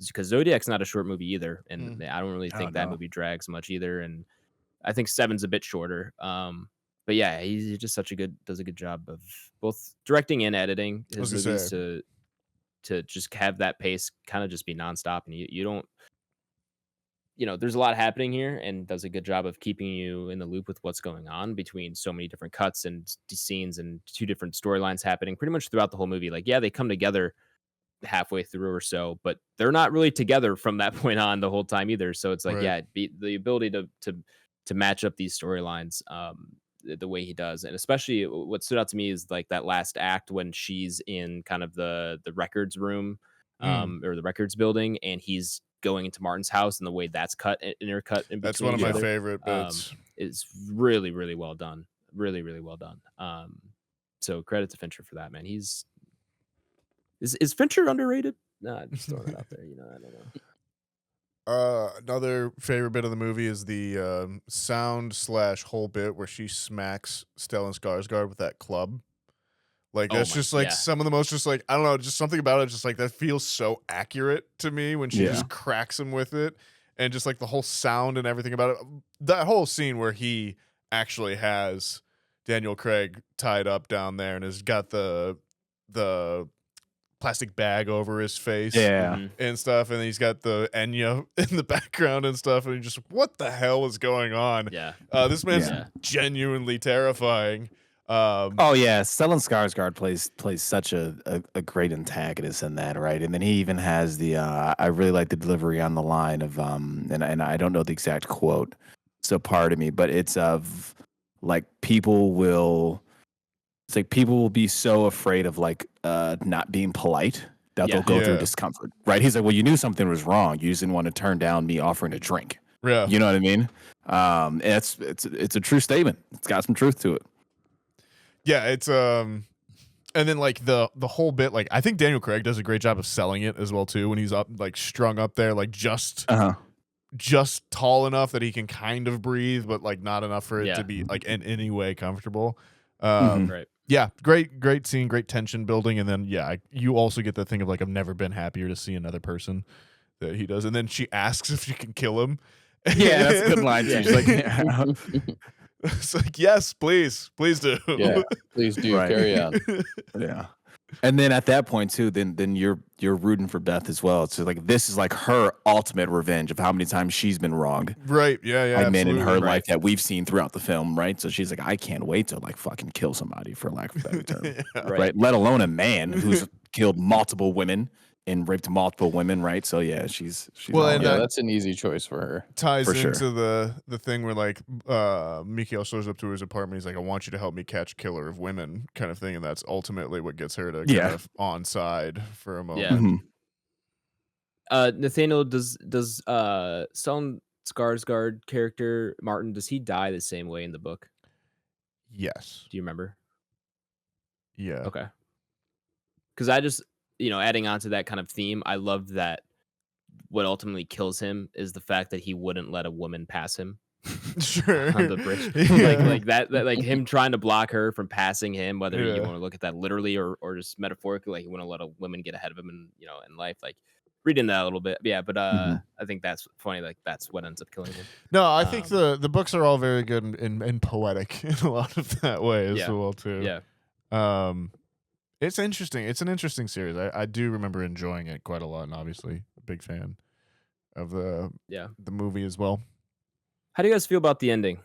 because Zodiac's not a short movie either, and I don't really think that movie drags much either. And I think Seven's a bit shorter. But yeah, he's just does a good job of both directing and editing his movies to just have that pace kind of just be nonstop, and you don't. You know, there's a lot happening here, and does a good job of keeping you in the loop with what's going on between so many different cuts and scenes and two different storylines happening pretty much throughout the whole movie. Like, yeah, they come together halfway through or so, but they're not really together from that point on the whole time either. So it's like, the ability to match up these storylines the way he does. And especially what stood out to me is like that last act when she's in kind of the records room or the records building, and he's going into Martin's house, and the way that's intercut in between. That's one of my favorite bits. It's really, really well done. Really, really well done. So credit to Fincher for that, man. Is Fincher underrated? No, I'm just throwing it out there. You know, I don't know. Another favorite bit of the movie is the sound / whole bit where she smacks Stellan Skarsgård with that club. Like, that's just like some of the most, just like, I don't know, just something about it, just like that feels so accurate to me when she just cracks him with it, and just like the whole sound and everything about it. That whole scene where he actually has Daniel Craig tied up down there and has got the plastic bag over his face and stuff, and he's got the Enya in the background and stuff, and just, what the hell is going on? This man's genuinely terrifying. Stellan Skarsgård plays such a great antagonist in that, right? And then he even has the I really like the delivery on the line of and I don't know the exact quote, so pardon me, but it's of like people will be so afraid of like not being polite that they'll go through discomfort, right? He's like, well, you knew something was wrong, you just didn't want to turn down me offering a drink. You know what I mean? It's a true statement. It's got some truth to it. Yeah, it's and then like the whole bit, like I think Daniel Craig does a great job of selling it as well too, when he's up like strung up there, like just tall enough that he can kind of breathe, but like not enough for it to be like in any way comfortable. Right. Yeah, great scene, great tension building, and then you also get the thing of like, I've never been happier to see another person that he does, and then she asks if she can kill him. Yeah, that's a good line too. She's like, it's like, yes, please do. Yeah, please do Right. carry on. yeah. And then at that point too, then you're rooting for Beth as well. So like this is like her ultimate revenge of how many times she's been wronged Right. Yeah. by men in her absolutely. life that we've seen throughout the film, right? So she's like, I can't wait to like fucking kill somebody, for lack of a better term. Yeah. Right. Let alone a man who's killed multiple women and raped multiple women, right? So yeah, she's Well, all and in. Yeah, that that's an easy choice for her. ties For sure. into the thing where like Mikhail shows up to his apartment. He's like, I want you to help me catch a killer of women, kind of thing, and that's ultimately what gets her to kind of on side for a moment. Yeah. Mhm. Nathaniel, does Stellan Skarsgård character Martin, does he die the same way in the book? Yes. Do you remember? Yeah. Okay. Because I just, adding on to that kind of theme, I love that what ultimately kills him is the fact that he wouldn't let a woman pass him Sure. on the bridge. Yeah. Like that, like him trying to block her from passing him, whether you Yeah. want to look at that literally or just metaphorically, like he wouldn't let a woman get ahead of him in life. Like reading that a little bit. Yeah, but I think that's funny. Like that's what ends up killing him. No, I think the books are all very good and poetic in a lot of that way as well too. Yeah. It's interesting. It's an interesting series. I do remember enjoying it quite a lot, and obviously a big fan of the movie as well. How do you guys feel about the ending,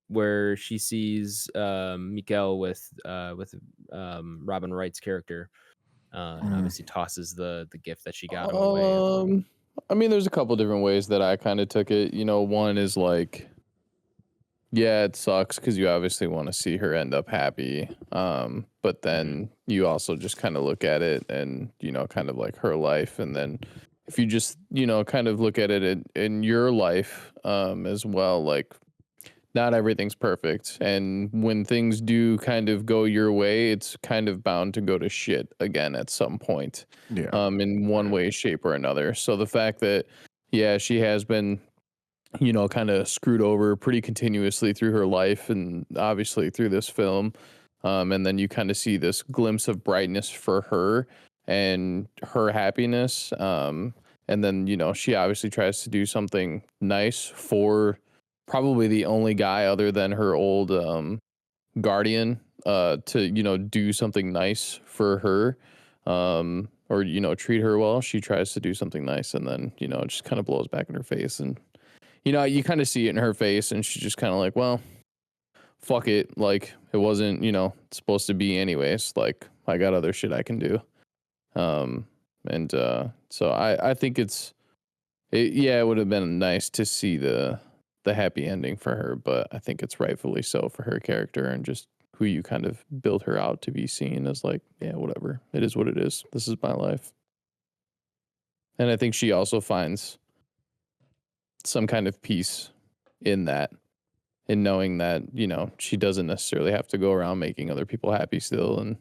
where she sees Mikhail with Robin Wright's character, and obviously tosses the gift that she got him away? I mean, there's a couple different ways that I kind of took it. One is like, yeah, it sucks because you obviously want to see her end up happy. But then you also just kind of look at it and, kind of like her life. And then if you just, kind of look at it in your life as well, like not everything's perfect. And when things do kind of go your way, it's kind of bound to go to shit again at some point. Yeah. In one way, shape, or another. So the fact that, yeah, she has been kind of screwed over pretty continuously through her life and obviously through this film. And then you kind of see this glimpse of brightness for her and her happiness. And then, she obviously tries to do something nice for probably the only guy other than her old guardian to, do something nice for her. Or, treat her well. She tries to do something nice and then, it just kind of blows back in her face. And you kind of see it in her face and she's just kind of like, well, fuck it. Like it wasn't, supposed to be anyways. Like I got other shit I can do. So I think it would have been nice to see the happy ending for her, but I think it's rightfully so for her character and just who you kind of build her out to be seen as like, yeah, whatever. It is what it is. This is my life. And I think she also finds some kind of peace in that, in knowing that, she doesn't necessarily have to go around making other people happy still. And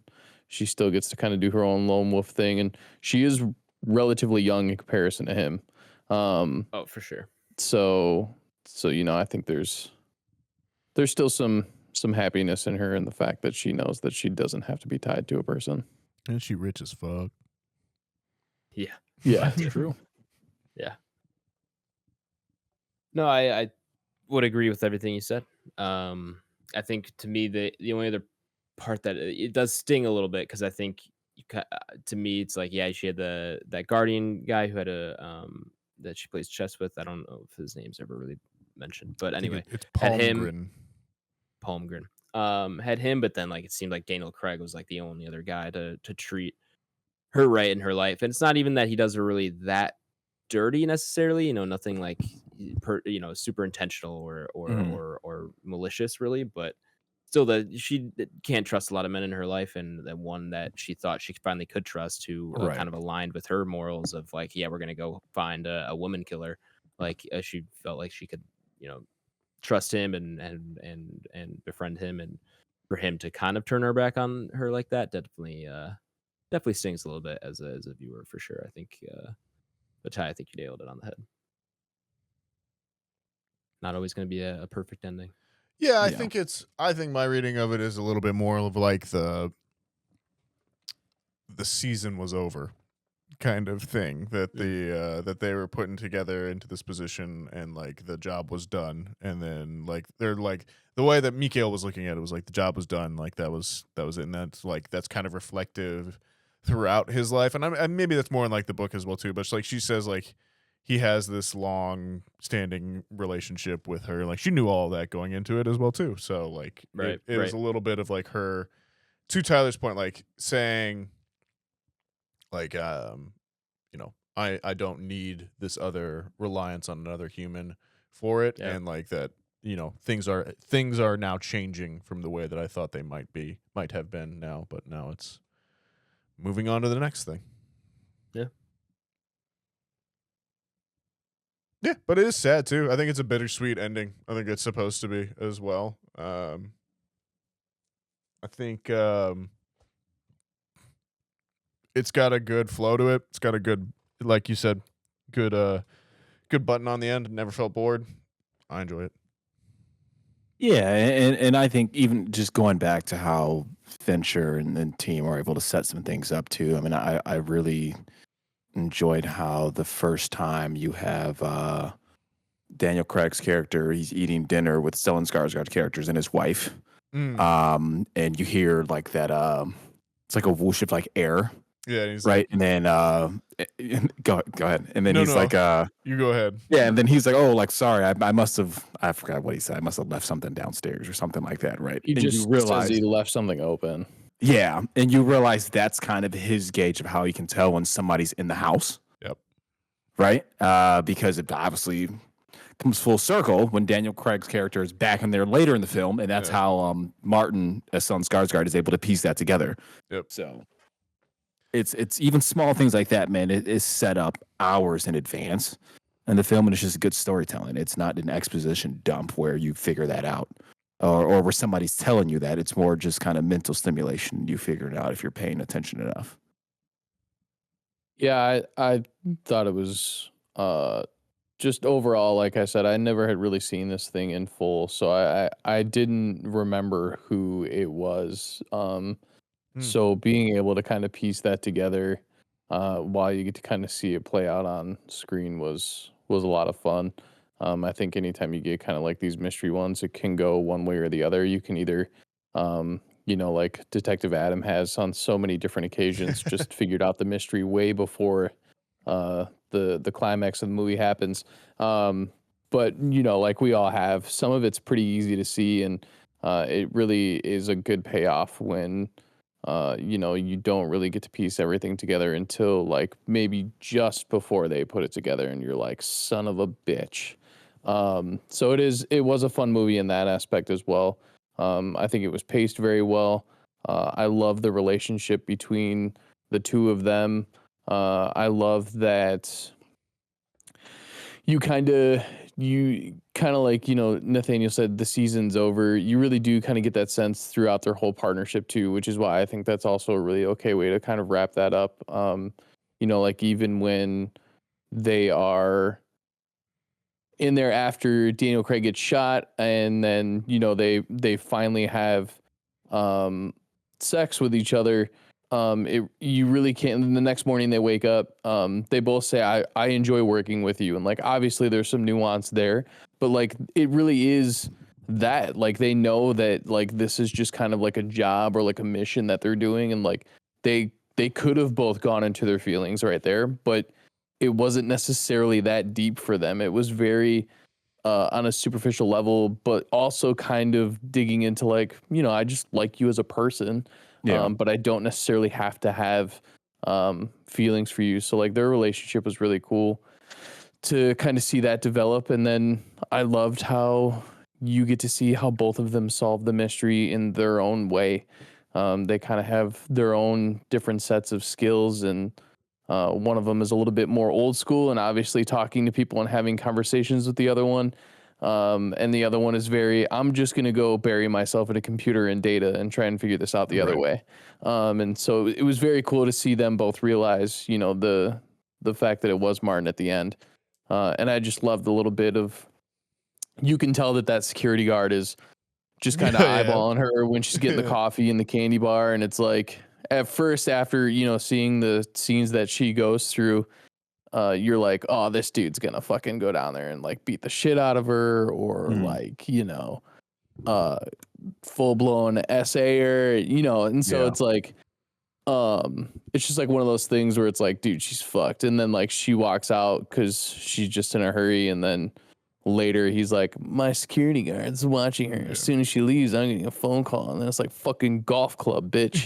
she still gets to kind of do her own lone wolf thing. And she is relatively young in comparison to him. Oh, for sure. So, I think there's still some happiness in her in the fact that she knows that she doesn't have to be tied to a person. And she rich as fuck. Yeah. Yeah. That's true. Yeah. No, I would agree with everything you said. I think to me the only other part that it does sting a little bit because I think to me it's like she had that guardian guy who had that she plays chess with. I don't know if his name's ever really mentioned, but anyway, it's had Palmgren. Had him, but then like it seemed like Daniel Craig was like the only other guy to treat her right in her life, and it's not even that he does her really that dirty necessarily, nothing like super intentional or malicious really, but still that she can't trust a lot of men in her life, and the one that she thought she finally could trust who kind of aligned with her morals of like, yeah, we're gonna go find a woman killer, like she felt like she could trust him and befriend him, and for him to kind of turn her back on her like that definitely stings a little bit as a viewer for sure. I think but Ty, I think you nailed it on the head. Not always going to be a perfect ending. Yeah, I Yeah. think my reading of it is a little bit more of like the season was over kind of thing, that that they were putting together into this position, and like the job was done, and then like they're like the way that Mikhail was looking at it was like the job was done, like that was it, and that's kind of reflective throughout his life, and maybe that's more in like the book as well too, but like she says like he has this long standing relationship with her, like she knew all that going into it as well too, so like Right, it was right. a little bit of like her, to Tyler's point, like saying like you know, I don't need this other reliance on another human for it, Yeah. and like that, you know, things are now changing from the way that I thought they might have been now, but now it's moving on to the next thing. Yeah. Yeah, but it is sad too. I think it's a bittersweet ending. I think it's supposed to be as well. I think it's got a good flow to it. It's got a good, like you said, good good button on the end. Never felt bored. I enjoy it. Yeah, and I think even just going back to how Fincher and team are able to set some things up too. I mean, I really enjoyed how the first time you have Daniel Craig's character, he's eating dinner with Stellan Skarsgård's characters and his wife, and you hear like that. It's like a whoosh of like air, Yeah, and he's right? like, And then go ahead. And then no, he's no, like, you go ahead. yeah, and then he's like, oh, like sorry, I must have, I forgot what he said. I must have left something downstairs or something like that, right? He And just you says realize, he left something open. yeah, and you realize that's kind of his gauge of how he can tell when somebody's in the house, Yep. right? Because it obviously comes full circle when Daniel Craig's character is back in there later in the film, and that's Yeah. how Martin, as Stellan Skarsgård, is able to piece that together. Yep. So it's even small things like that, man. It is set up hours in advance, and the film, and it's just good storytelling. It's not an exposition dump where you figure that out, or where somebody's telling you that. It's more just kind of mental stimulation. You figure it out if you're paying attention enough. Yeah, I thought it was just overall, like I said, I never had really seen this thing in full, so I didn't remember who it was. So being able to kind of piece that together while you get to kind of see it play out on screen was a lot of fun. I think anytime you get kind of like these mystery ones, it can go one way or the other. You can either like Detective Adam has on so many different occasions, just figured out the mystery way before the climax of the movie happens. But like we all have, some of it's pretty easy to see, and it really is a good payoff when you don't really get to piece everything together until like maybe just before they put it together, and you're like, son of a bitch. So it was a fun movie in that aspect as well. I think it was paced very well. I love the relationship between the two of them. I love that you kind of like, Nathaniel said the season's over. You really do kind of get that sense throughout their whole partnership too, which is why I think that's also a really okay way to kind of wrap that up. Like even when they are in there after Daniel Craig gets shot, and then they finally have sex with each other. You really can't. And the next morning they wake up. They both say, I enjoy working with you, and like obviously there's some nuance there, but like it really is that like they know that like this is just kind of like a job or like a mission that they're doing, and like they could have both gone into their feelings right there, but it wasn't necessarily that deep for them. It was very on a superficial level, but also kind of digging into like, I just like you as a person. Yeah. But I don't necessarily have to have feelings for you. So like their relationship was really cool to kind of see that develop. And then I loved how you get to see how both of them solve the mystery in their own way. They kind of have their own different sets of skills, and one of them is a little bit more old school and obviously talking to people and having conversations with the other one. And the other one is I'm just going to go bury myself in a computer and data and try and figure this out the other way. And so it was very cool to see them both realize, the fact that it was Martin at the end. And I just loved a little bit of, you can tell that security guard is just kind of Yeah. eyeballing her when she's getting the coffee in the candy bar. And it's like, at first, after, seeing the scenes that she goes through, you're like, oh, this dude's gonna fucking go down there and like beat the shit out of her, or like, full blown essay her, and so it's like, it's just like one of those things where it's like, dude, she's fucked. And then like she walks out because she's just in a hurry, and then later he's like, my security guard's watching her. As soon as she leaves, I'm getting a phone call, and then it's like, fucking golf club, bitch.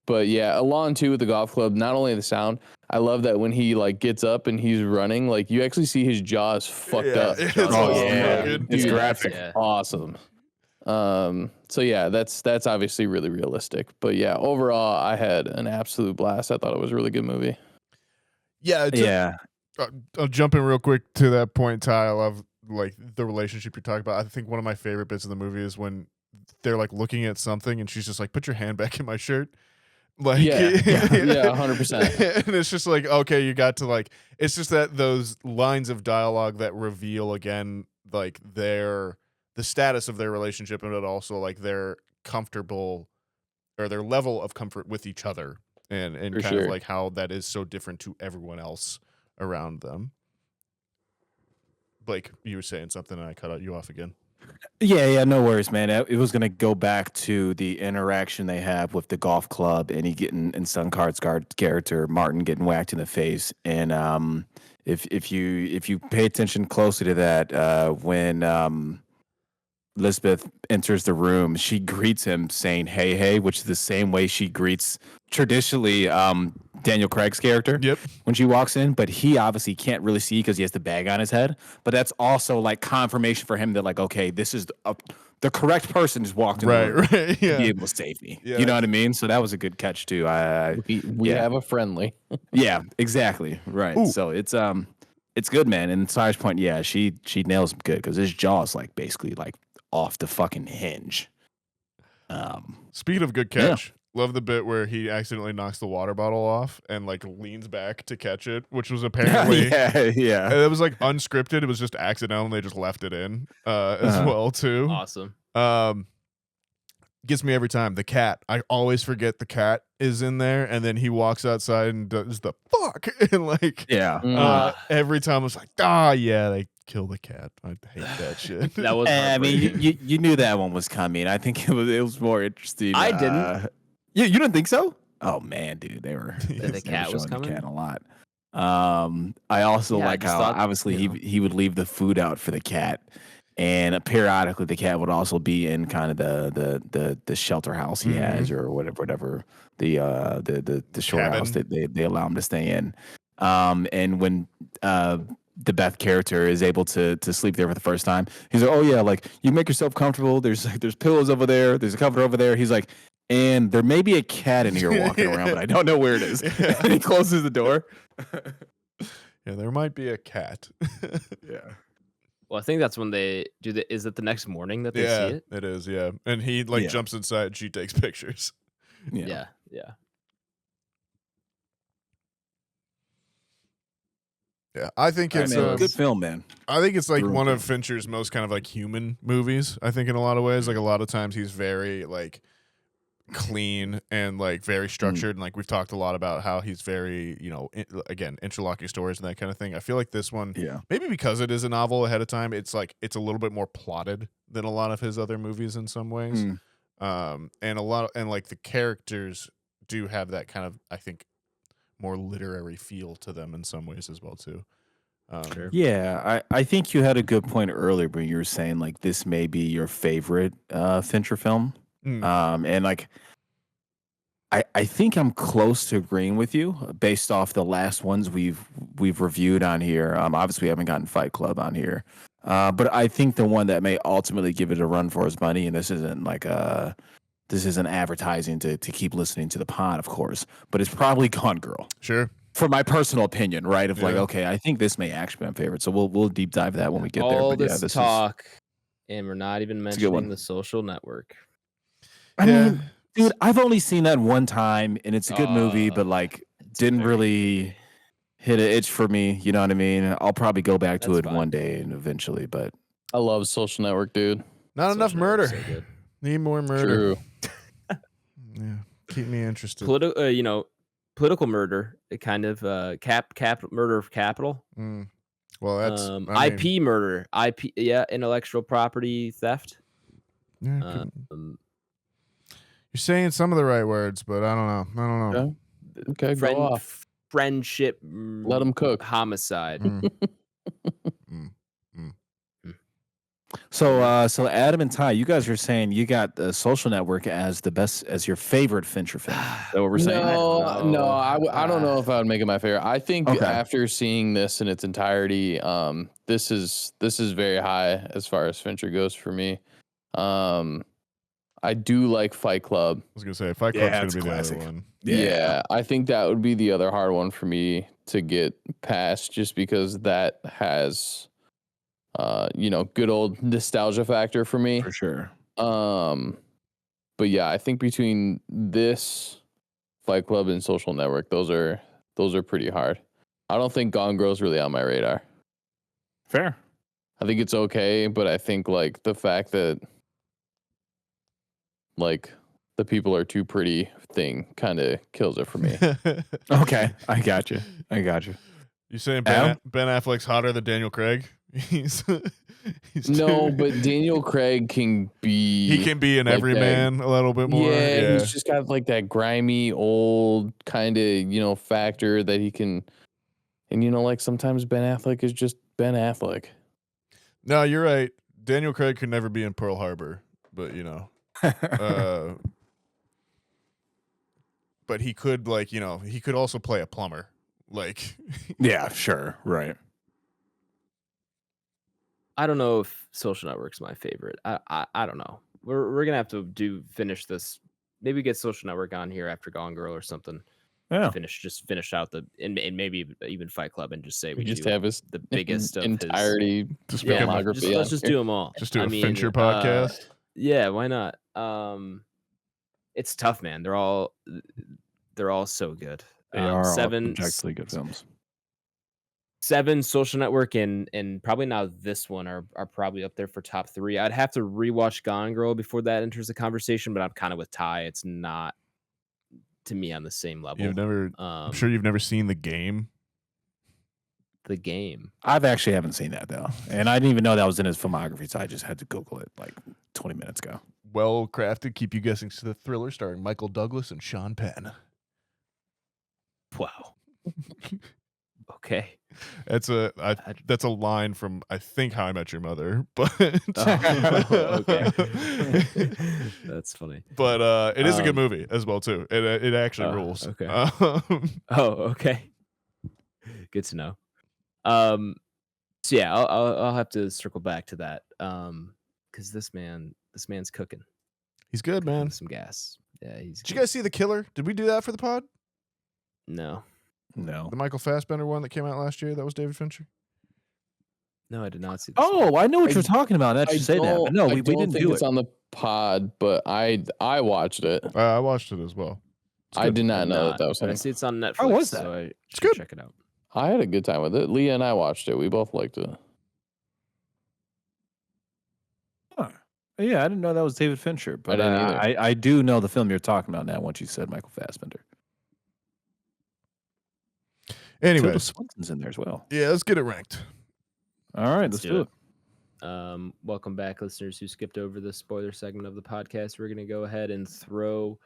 But yeah, along too with the golf club, not only the sound, I love that when he like gets up and he's running, like you actually see his jaws fucked up. It's It's graphic. Awesome. So yeah, that's obviously really realistic. But yeah, overall, I had an absolute blast. I thought it was a really good movie. Yeah. I'll jump in real quick to that point, Ty. I love like the relationship you're talking about. I think one of my favorite bits of the movie is when they're like looking at something and she's just like, put your hand back in my shirt. Like, yeah, 100%. And it's just like, okay, you got to like, it's just that those lines of dialogue that reveal again, like the status of their relationship, and also like their comfortable or their level of comfort with each other, and For kind sure. of like how that is so different to everyone else around them. Blake, you were saying something and I cut you off again. Yeah, no worries, man. It was gonna go back to the interaction they have with the golf club, and he getting in Sunkart's character Martin getting whacked in the face. And if you pay attention closely to that, when Elizabeth enters the room, she greets him saying "Hey, hey," which is the same way she greets traditionally Daniel Craig's character when she walks in. But he obviously can't really see because he has the bag on his head. But that's also like confirmation for him that like, okay, this is the correct person just walked in the room to be able to save me. You know what I mean? So that was a good catch too. We have a friendly. Yeah, exactly. Right. Ooh. So it's good, man. And Sire's point, yeah, she nails him good because his jaw is like basically like off the fucking hinge. Speaking of good catch, love the bit where he accidentally knocks the water bottle off and like leans back to catch it, which was apparently yeah. It was like unscripted. It was just accidental. They just left it in as well too. Awesome. Gets me every time. The cat. I always forget the cat is in there, and then he walks outside and does the fuck and like every time I was like, they kill the cat. I hate that shit. That was. I mean, you knew that one was coming. I think it was more interesting. I didn't. You didn't think so? Oh man, dude, they were the cat was coming. The cat a lot. I also like how obviously he would leave the food out for the cat, and periodically the cat would also be in kind of the shelter house he has or whatever the short house that they allow him to stay in. And when the Beth character is able to sleep there for the first time, he's like, oh yeah, like you make yourself comfortable. There's pillows over there. There's a comforter over there. He's like, and there may be a cat in here walking around, but I don't know where it is. And he closes the door. Yeah, there might be a cat. Yeah. Well, I think that's when they do the. Is it the next morning that they see it? It is. Yeah, and he jumps inside and she takes pictures. Yeah. Yeah, I think it's a good film, man. I think it's like one of Fincher's most kind of like human movies. I think in a lot of ways, like a lot of times he's very like clean and like very structured, and like we've talked a lot about how he's very, again, interlocking stories and that kind of thing. I feel like this one, maybe because it is a novel ahead of time, it's like it's a little bit more plotted than a lot of his other movies in some ways. And like the characters do have that kind of, I think, more literary feel to them in some ways as well too. Yeah, I think you had a good point earlier when you were saying like this may be your favorite Fincher film. And like I think I'm close to agreeing with you based off the last ones we've reviewed on here. Obviously we haven't gotten Fight Club on here. But I think the one that may ultimately give it a run for its money, and this isn't advertising to keep listening to the pod, of course, but it's probably Gone Girl. Sure. For my personal opinion, right? Of like, okay, I think this may actually be my favorite. So we'll deep dive that when we get there. All this talk, and we're not even mentioning The Social Network. I mean, dude, I've only seen that one time, and it's a good movie, but like, didn't really hit an itch for me. You know what I mean? I'll probably go back to it one day and eventually. But I love Social Network, dude. Not enough Social Network's murder. so good. Need more murder. True. Yeah, keep me interested. Political murder. It kind of murder of capital. Well, that's IP murder. Intellectual property theft. Yeah, you're saying some of the right words, but I don't know. Okay, go off. Friendship. Let 'em cook. Homicide. So Adam and Ty, you guys are saying you got the Social Network as the best, as your favorite Fincher film. Is that what we're saying? I don't know if I would make it my favorite. I think Okay. after seeing this in its entirety, this is very high as far as Fincher goes for me. I do like Fight Club. I was gonna say Fight Club's gonna be classic. the other one. Yeah, I think that would be the other hard one for me to get past, just because that has, good old nostalgia factor for me. For sure. But yeah, I think between this, Fight Club, and Social Network, those are pretty hard. I don't think Gone Girl's really on my radar. Fair. I think it's okay, but I think like the fact that like the people are too pretty thing kind of kills it for me. Okay, I got you. You saying Adam? Ben Affleck's hotter than Daniel Craig? He's No, but Daniel Craig can be. He can be an like everyman a little bit more. Yeah, he's just got like that grimy old kind of factor that he can. And like sometimes Ben Affleck is just Ben Affleck. No, you're right. Daniel Craig could never be in Pearl Harbor, but but he could he could also play a plumber. Like Yeah, sure. Right. I don't know if Social Network's my favorite. I don't know. We're gonna have to finish this. Maybe get Social Network on here after Gone Girl or something. Yeah. Finish out and maybe even Fight Club and just say We just have his the biggest of entirety Just his filmography. let's just do them all. Just do a Fincher podcast. Yeah, why not? It's tough, man. They're all so good. They are all 7 objectively good films. 7 Social Network and probably now this one are probably up there for top 3. I'd have to rewatch Gone Girl before that enters the conversation, but I'm kind of with Ty. It's not to me on the same level. I'm sure you've never seen The Game. The Game. I've actually haven't seen that though, and I didn't even know that was in his filmography, so I just had to Google it like 20 minutes ago. Well crafted, keep you guessing. The thriller starring Michael Douglas and Sean Penn. Wow. Okay. That's a line from I think How I Met Your Mother, but okay. That's funny. But it is a good movie as well too. It actually rules. Okay. Okay. Good to know. So yeah, I'll have to circle back to that. Because this man's cooking. He's good, man. With some gas. Yeah, Did you guys see The Killer? Did we do that for the pod? No. The Michael Fassbender one that came out last year. That was David Fincher. No, I did not see this. Oh, I know what you're talking about. I should say that. But no, we didn't do it. It's on the pod, but I watched it. I watched it as well. I did not know that was him. I see it's on Netflix. How was that? So I should good. check it out. I had a good time with it. Leah and I watched it. We both liked it. Huh. Yeah, I didn't know that was David Fincher, but didn't either. I do know the film you're talking about now once you said Michael Fassbender. Anyways, Tilda Swinton's in there as well. yeah, let's get it ranked. All right, let's do it. Welcome back, listeners who skipped over the spoiler segment of the podcast. We're going to go ahead and throw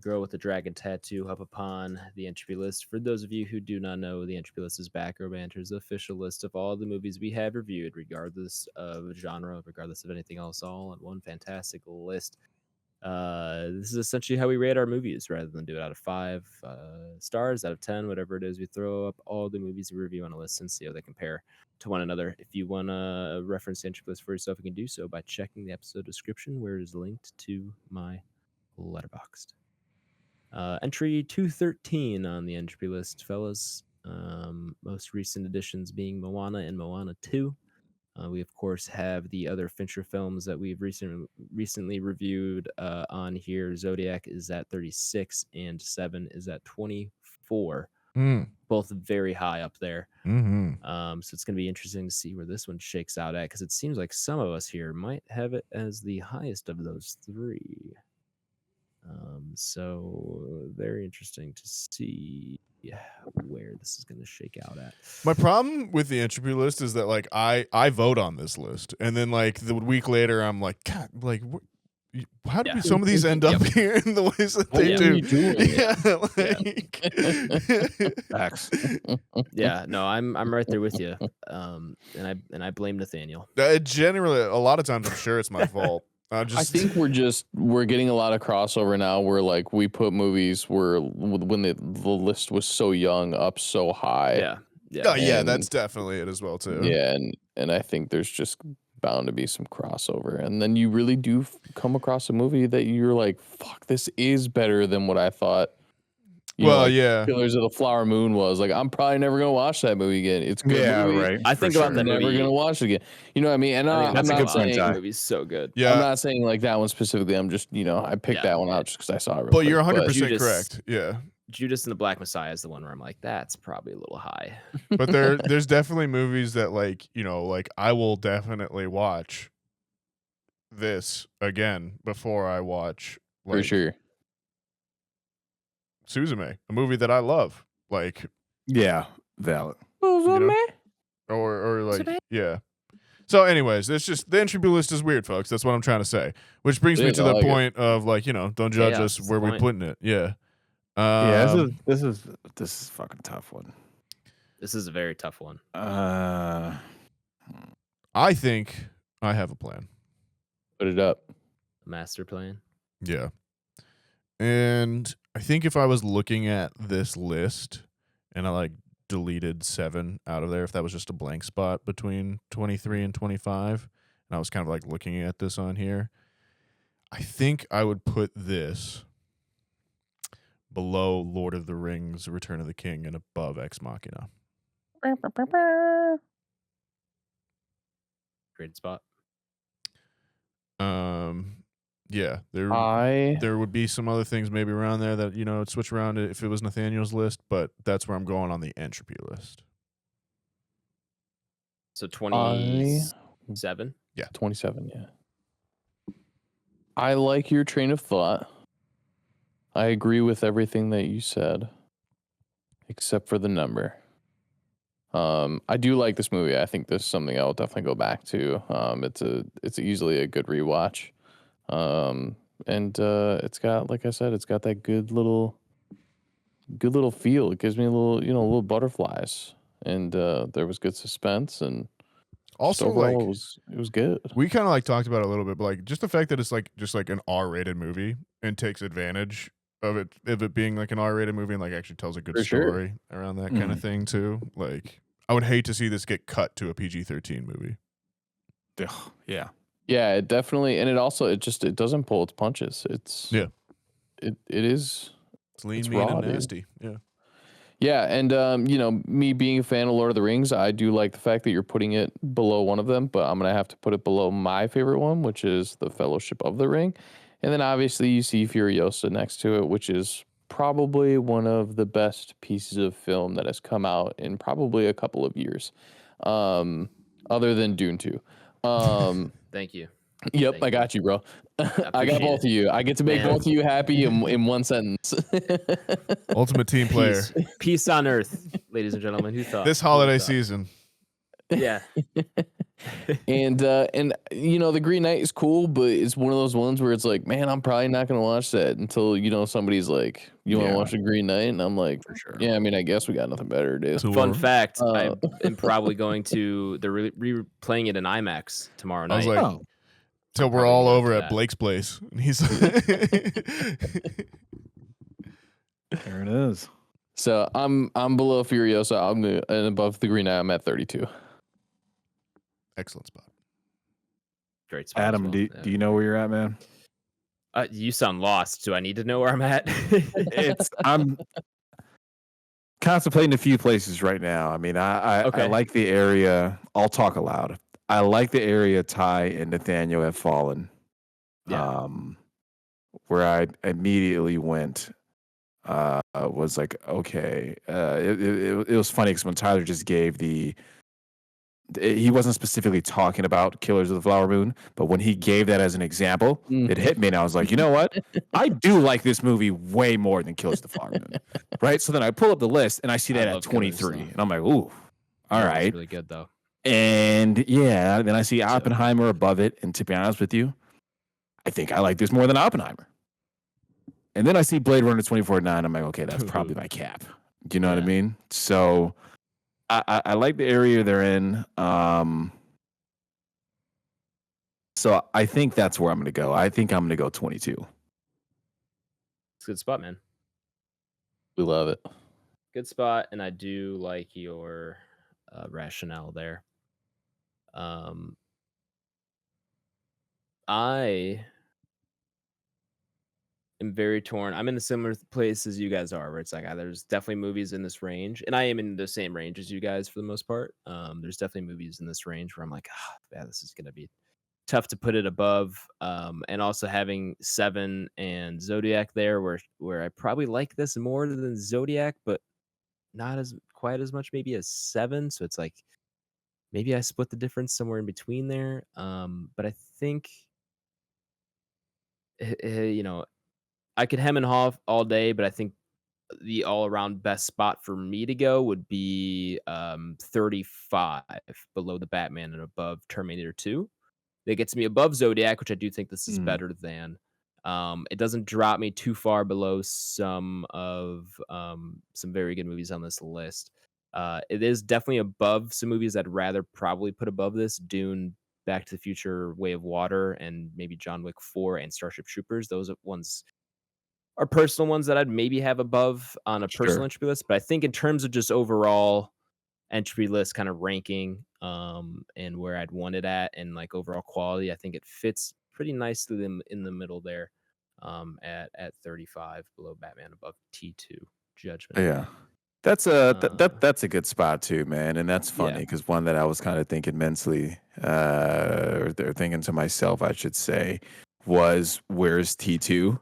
Girl with the Dragon Tattoo up upon the Entropy list. For those of you who do not know, the Entropy list is Back Row Banter's official list of all the movies we have reviewed, regardless of genre, regardless of anything else, all on one fantastic list. This is essentially how we rate our movies rather than do it out of 5 stars, out of 10, whatever it is. We throw up all the movies we review on a list and see how they compare to one another. If you want to reference the Entropy list for yourself, you can do so by checking the episode description where it is linked to my Letterboxd. Entry 213 on the Entropy list, fellas. Most recent additions being Moana and Moana 2. We, of course, have the other Fincher films that we've recently reviewed on here. Zodiac is at 36 and 7 is at 24 both very high up there. Mm-hmm. So it's going to be interesting to see where this one shakes out at, because it seems like some of us here might have it as the highest of those three. So very interesting to see where this is going to shake out at. My problem with the Entropy list is that like I vote on this list, and then like the week later I'm like, God, like how do some of these end up here in the ways that they do? Facts. Yeah, no, I'm right there with you. And I blame Nathaniel. Generally, a lot of times I'm sure it's my fault. I think we're getting a lot of crossover now where like we put movies where when the list was so young up so high. Yeah, that's definitely it as well too. Yeah, and I think there's just bound to be some crossover, and then you really do come across a movie that you're like, fuck, this is better than what I thought. Killers of the Flower Moon was like, I'm probably never gonna watch that movie again. It's good. Yeah, movie. right. I think about that never movie. Gonna watch it again. You know what I mean? And that's a good point. The movie's so good. Yeah, I'm not saying like that one specifically. I'm just I picked that one out just because I saw it. But you're 100% correct. Yeah. Judas and the Black Messiah is the one where I'm like, that's probably a little high. But there's definitely movies that like like I will definitely watch this again before I watch for sure Suzume, a movie that I love. Like, yeah, valid. Or like, yeah. So, anyways, it's just the Entropy list is weird, folks. That's what I'm trying to say. Which brings me to the point of like, don't judge us where we're putting it. Yeah. This is a fucking tough one. This is a very tough one. I think I have a plan. Put it up. Master plan. Yeah. And I think if I was looking at this list and I like deleted 7 out of there, if that was just a blank spot between 23 and 25, and I was kind of like looking at this on here, I think I would put this below Lord of the Rings, Return of the King, and above Ex Machina. Great spot. Yeah, there would be some other things maybe around there that it'd switch around if it was Nathaniel's list, but that's where I'm going on the Entropy list. So 27. Yeah, 27. Yeah. I like your train of thought. I agree with everything that you said, except for the number. I do like this movie. I think this is something I'll definitely go back to. It's easily a good rewatch. And it's got, like I said, it's got that good little feel. It gives me a little butterflies, and there was good suspense, and also overall, like it was good. We kind of like talked about it a little bit, but like just the fact that it's like just like an R-rated movie and takes advantage of it being like an R-rated movie and like actually tells a good story around that kind of thing too. Like I would hate to see this get cut to a PG-13 movie. Yeah. Yeah, it definitely, and it doesn't pull its punches. It's It's lean, mean, raw, and nasty. dude. Yeah. Yeah, and me being a fan of Lord of the Rings, I do like the fact that you're putting it below one of them, but I'm gonna have to put it below my favorite one, which is the Fellowship of the Ring. And then obviously you see Furiosa next to it, which is probably one of the best pieces of film that has come out in probably a couple of years. Other than Dune 2. Thank you. Yep, I got you, bro. I got both of you. I get to make both of you happy in one sentence. Ultimate team player. Peace on earth, ladies and gentlemen. Who thought? This holiday season. Yeah. And the Green Knight is cool, but it's one of those ones where it's like, man, I'm probably not gonna watch that until somebody's like, you want to watch the Green Knight, and I'm like, for sure. Yeah, I mean, I guess we got nothing better to do. Fun fact: I am probably going to. They're replaying it in IMAX tomorrow night. I was like, till we're all over at Blake's place, and he's. There it is. So I'm below Furiosa. And above the Green Knight, I'm at 32. Excellent spot. Great spot. Adam, do you know where you're at, man? You sound lost. Do I need to know where I'm at? I'm contemplating a few places right now. I mean, I like the area. I'll talk aloud. I like the area Ty and Nathaniel have fallen. Yeah. Where I immediately went was like, okay. It was funny because when Tyler just gave he wasn't specifically talking about Killers of the Flower Moon, but when he gave that as an example, it hit me, and I was like, you know what? I do like this movie way more than Killers of the Flower Moon, right? So then I pull up the list, and I see that at 23, and I'm like, ooh, all right. Really good, though. And yeah, then I see Oppenheimer above it, and to be honest with you, I think I like this more than Oppenheimer. And then I see Blade Runner 2049, I'm like, okay, that's probably my cap. Do you know what I mean? So I like the area they're in. So I think that's where I'm going to go. I think I'm going to go 22. It's a good spot, man. We love it. Good spot, and I do like your rationale there. I am very torn. I'm in a similar place as you guys are, where it's like there's definitely movies in this range, and I am in the same range as you guys for the most part. There's definitely movies in this range where I'm like, yeah, this is gonna be tough to put it above. And also having Seven and Zodiac there, where I probably like this more than Zodiac, but not as quite as much maybe as Seven. So it's like maybe I split the difference somewhere in between there. But I think I could hem and haw all day, but I think the all-around best spot for me to go would be 35 below the Batman and above Terminator 2. That gets me above Zodiac, which I do think this is better than. It doesn't drop me too far below some very good movies on this list. It is definitely above some movies I'd rather probably put above this: Dune, Back to the Future, Way of Water, and maybe John Wick 4 and Starship Troopers. Those ones are personal ones that I'd maybe have above on a personal entropy list. But I think in terms of just overall entropy list kind of ranking, and where I'd want it at, and like overall quality, I think it fits pretty nicely in the middle there, at 35 below Batman, above T2 Judgment. Yeah. That's a good spot too, man. And that's funny because one that I was kind of thinking mentally, or thinking to myself, I should say, was where's T2?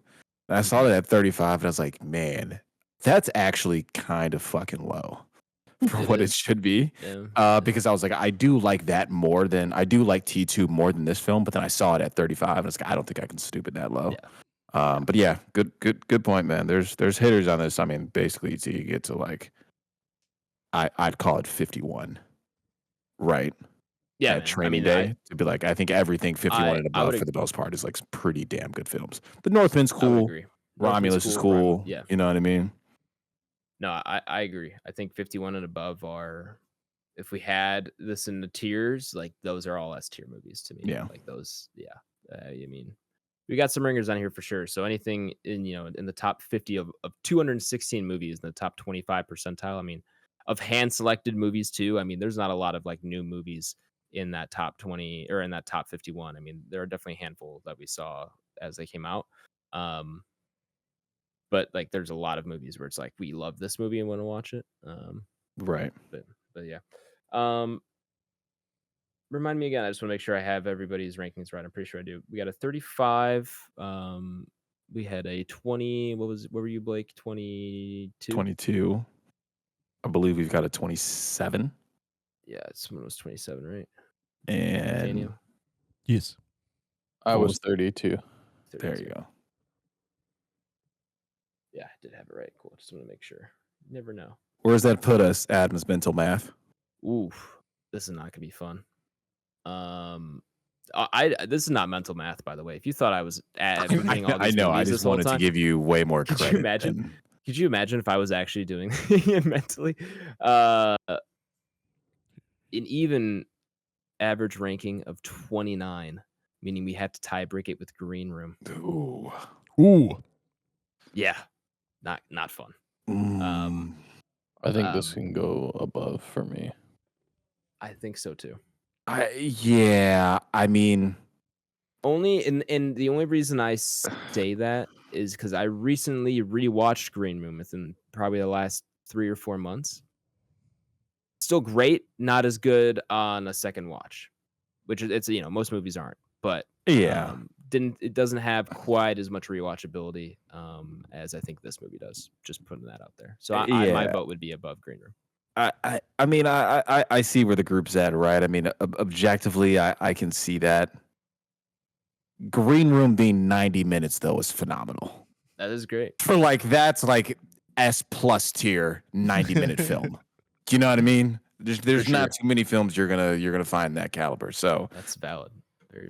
And I saw that at 35, and I was like, man, that's actually kind of fucking low for what it should be. Because I was like, I do like T2 more than this film, but then I saw it at 35, and I was like, I don't think I can stoop it that low. But yeah, good point, man. There's hitters on this. I mean, basically, so you get to like, I'd call it 51, right? Yeah, at Training Day to be like, I think everything 51 and above for the most part is like pretty damn good films. The Northman's cool. Romulus is cool. Yeah, you know what I mean. No, I agree. I think 51 and above are, if we had this in the tiers, like those are all S tier movies to me. Yeah, like those. Yeah, I mean, we got some ringers on here for sure. So anything in the top 50 of 216 movies in the top 25 percentile. I mean, of hand selected movies too. I mean, there's not a lot of like new movies in that top 20 or in that top 51. I mean, there are definitely a handful that we saw as they came out. But like, there's a lot of movies where it's like, we love this movie and want to watch it. Right. But yeah. Remind me again. I just want to make sure I have everybody's rankings right. I'm pretty sure I do. We got a 35. We had a 20. What were you, Blake? 22? 22. I believe we've got a 27. Yeah, someone was 27, right? And Nathaniel? Yes. I was 32. There you go. Yeah, I did have it right. Cool. Just want to make sure. You never know. Where does that put us, Adam's mental math? Oof. This is not gonna be fun. This is not mental math, by the way. If you thought I was reading all these I know. I movies just this whole wanted time, to give you way more credit. Could you imagine? Could you imagine if I was actually doing it mentally? An even average ranking of 29, meaning we have to tie break it with Green Room. Ooh. Yeah, not fun. I think this can go above for me. I think so too. I mean, only and the only reason I say that is because I recently rewatched Green Room within probably the last 3 or 4 months. Still great, not as good on a second watch, which it's most movies aren't, but it doesn't have quite as much rewatchability as I think this movie does. Just putting that out there. So my vote would be above Green Room. I mean, I see where the group's at, right? I mean, objectively, I can see that. Green Room being 90 minutes though is phenomenal. That is great. For like that's like S+ tier 90-minute film. Do you know what I mean? There's not too many films you're gonna find that caliber. So that's valid.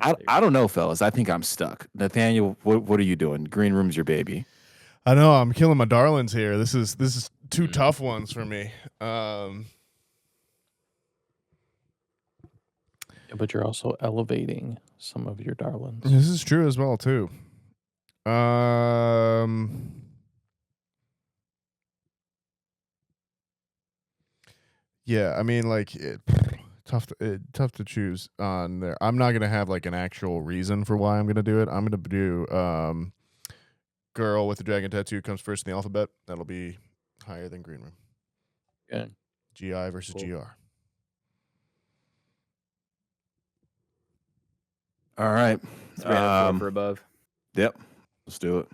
I don't know, fellas. I think I'm stuck. Nathaniel, what are you doing? Green Room's your baby. I know I'm killing my darlings here. This is two tough ones for me. But you're also elevating some of your darlings. This is true as well too. Yeah, I mean, like, tough to choose on there. I'm not gonna have like an actual reason for why I'm gonna do it. I'm gonna do Girl with the Dragon Tattoo comes first in the alphabet. That'll be higher than Green Room. Okay. GI versus GR. All right. For above. Yep. Let's do it.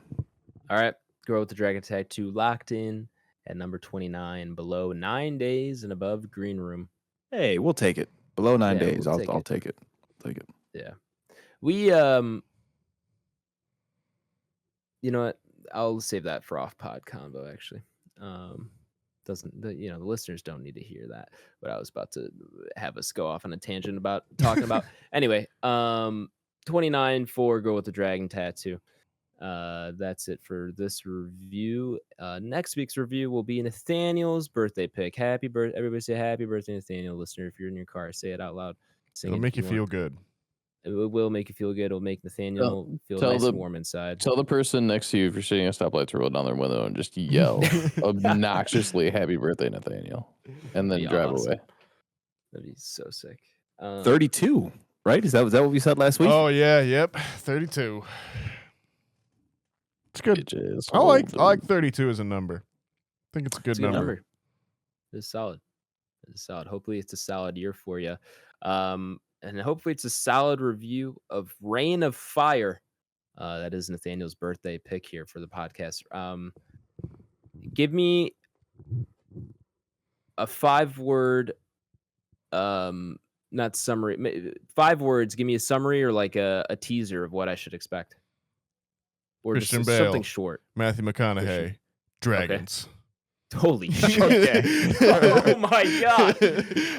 All right. Girl with the Dragon Tattoo locked in at number 29, below 9 days and above Green Room. Hey, we'll take it. Below 9 Yeah, days. we'll I'll take it. Take it. Yeah. We you know what? I'll save that for off-pod convo actually. The listeners don't need to hear that, but I was about to have us go off on a tangent about talking about. Anyway, 29 for Girl with the Dragon Tattoo. That's it for this review. Next week's review will be Nathaniel's birthday pick. Happy birthday! Everybody say happy birthday, Nathaniel. Listener, if you're in your car, say it out loud. It'll make you feel good. It will make you feel good. It'll make Nathaniel feel nice and warm inside. Tell the person next to you if you're sitting at a stoplight to roll down their window and just yell obnoxiously "Happy birthday, Nathaniel," and then drive away. That'd be so sick. 32, right? Is that what we said last week? Oh yeah, yep, 32. It's good. Bitches. I like 32 as a number. I think it's a good number. It's solid. It's solid. Hopefully, it's a solid year for you. And hopefully it's a solid review of Reign of Fire. That is Nathaniel's birthday pick here for the podcast. Give me a 5-word, not summary, 5 words. Give me a summary or like a teaser of what I should expect. Or Christian just Bale, something short. Matthew McConaughey, Dragons. Okay. Holy shit. Okay. Oh my god.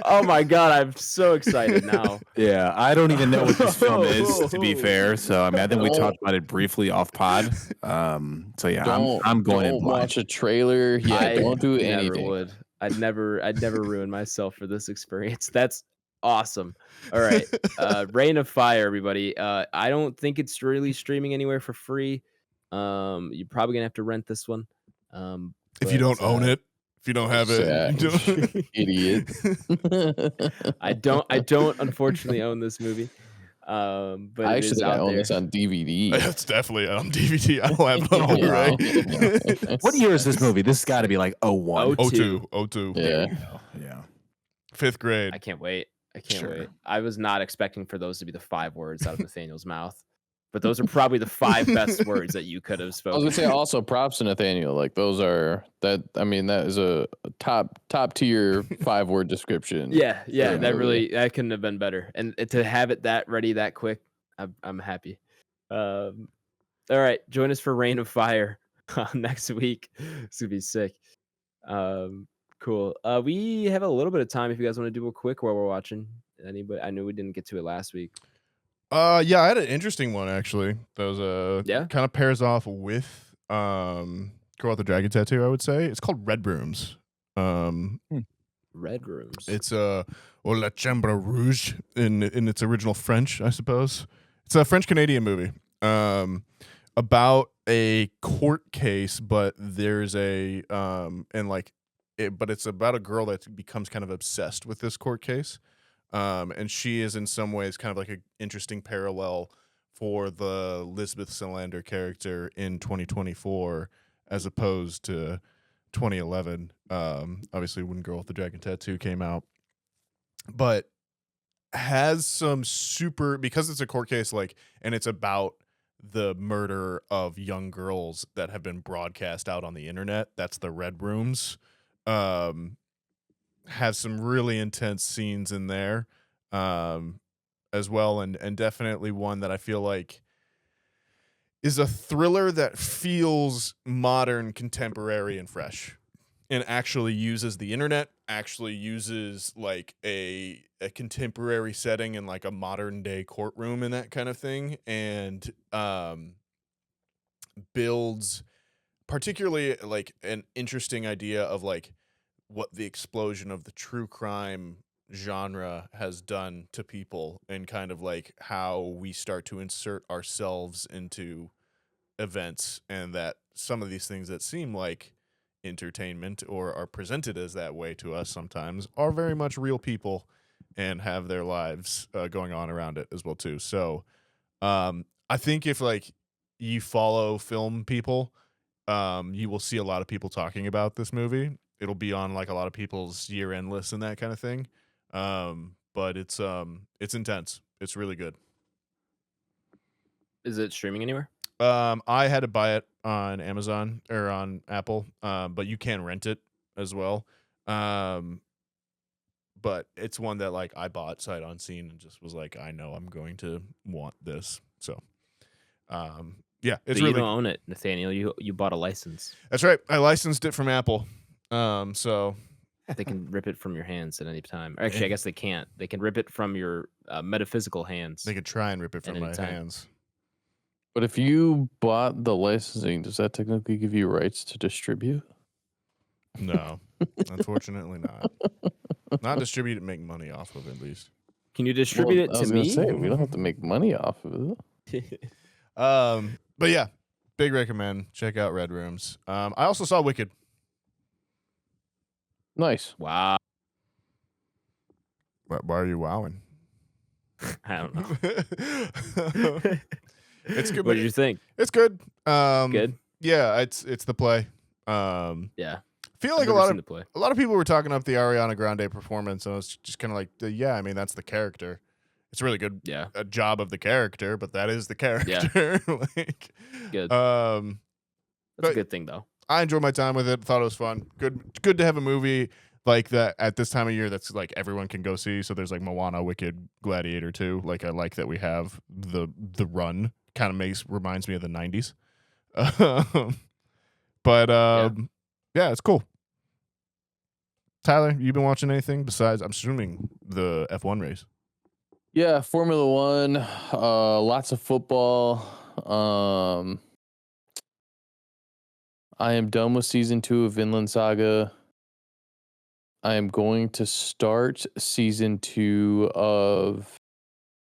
Oh my god, I'm so excited now. Yeah, I don't even know what this film is, to be fair. So I mean, I think we talked about it briefly off pod. So yeah, I'm going in blind. Don't watch a trailer. Yeah, don't do anything. Would. I'd never ruin myself for this experience. That's awesome. All right. Reign of Fire, everybody. I don't think it's really streaming anywhere for free. You're probably gonna have to rent this one. If you don't own it, if you don't have it, idiot. I don't unfortunately own this movie. But I actually own this on DVD. It's definitely on DVD. I don't have it on Blu-ray. What year is this movie? This has got to be like 01. 02. Yeah. 5th grade. I can't wait. I was not expecting for those to be the 5 words out of Nathaniel's mouth. But those are probably the 5 best words that you could have spoken. I was gonna say also props to Nathaniel. Like those are that. I mean, that is a top tier 5-word description. Yeah. That couldn't have been better. And to have it that ready that quick, I'm happy. All right, join us for Reign of Fire next week. It's gonna be sick. Cool. We have a little bit of time if you guys want to do a quick while we're watching. Anybody? I knew we didn't get to it last week. Yeah, I had an interesting one actually. That was kind of pairs off with Girl with the Dragon Tattoo, I would say. It's called Red Rooms. Red Rooms. It's La Chambre Rouge in its original French, I suppose. It's a French-Canadian movie. About a court case, but there's but it's about a girl that becomes kind of obsessed with this court case. And she is in some ways kind of like an interesting parallel for the Lisbeth Salander character in 2024 as opposed to 2011. Obviously when Girl with the Dragon Tattoo came out, but has some because it's a court case, and it's about the murder of young girls that have been broadcast out on the internet. That's the Red Rooms. Has some really intense scenes in there as well, and definitely one that I feel like is a thriller that feels modern, contemporary, and fresh, and actually uses the internet, actually uses like a contemporary setting in like a modern day courtroom and that kind of thing, and builds particularly like an interesting idea of like what the explosion of the true crime genre has done to people, and kind of like how we start to insert ourselves into events, and that some of these things that seem like entertainment or are presented as that way to us sometimes are very much real people and have their lives going on around it as well too. So I think if like you follow film people, you will see a lot of people talking about this movie. It'll be on like a lot of people's year-end lists and that kind of thing. But it's intense. It's really good. Is it streaming anywhere? I had to buy it on Amazon or on Apple, but you can rent it as well. But it's one that like I bought sight unseen and just was like, I know I'm going to want this. So, yeah, it's But really. you don't own it, Nathaniel. You bought a license. That's right. I licensed it from Apple. So They can rip it from your hands at any time. Actually, I guess they can't. They can rip it from your metaphysical hands. they could try and rip it At from any my time. hands. But if you bought the licensing, does that technically give you rights to distribute? No, unfortunately not. Not distribute it, make money off of it, at least. Can you distribute I it was to gonna me? say, we don't have to make money off of it. But yeah, big recommend. Check out Red Rooms. I also saw Wicked. Nice. Wow. Why are you wowing? I don't know. It's good. What did you think? It's good. Good. Yeah, it's the play. Yeah. Feel I've like never seen the play. a lot of people were talking up the Ariana Grande performance, and I was just kind of like, yeah, I mean that's the character. It's a really good Yeah. job of the character, but that is the character. Like, Good. That's That's a good thing, though. I enjoyed my time with it. Thought it was fun. Good to have a movie like that at this time of year that's like everyone can go see. So there's like Moana, Wicked, Gladiator 2. Like I like that we have the run. Kind of reminds me of the 90s. But yeah, it's cool. Tyler, you been watching anything besides, I'm assuming, the F1 race? Yeah, Formula One, lots of football. I am done with season 2 of Vinland Saga. I am going to start season 2 of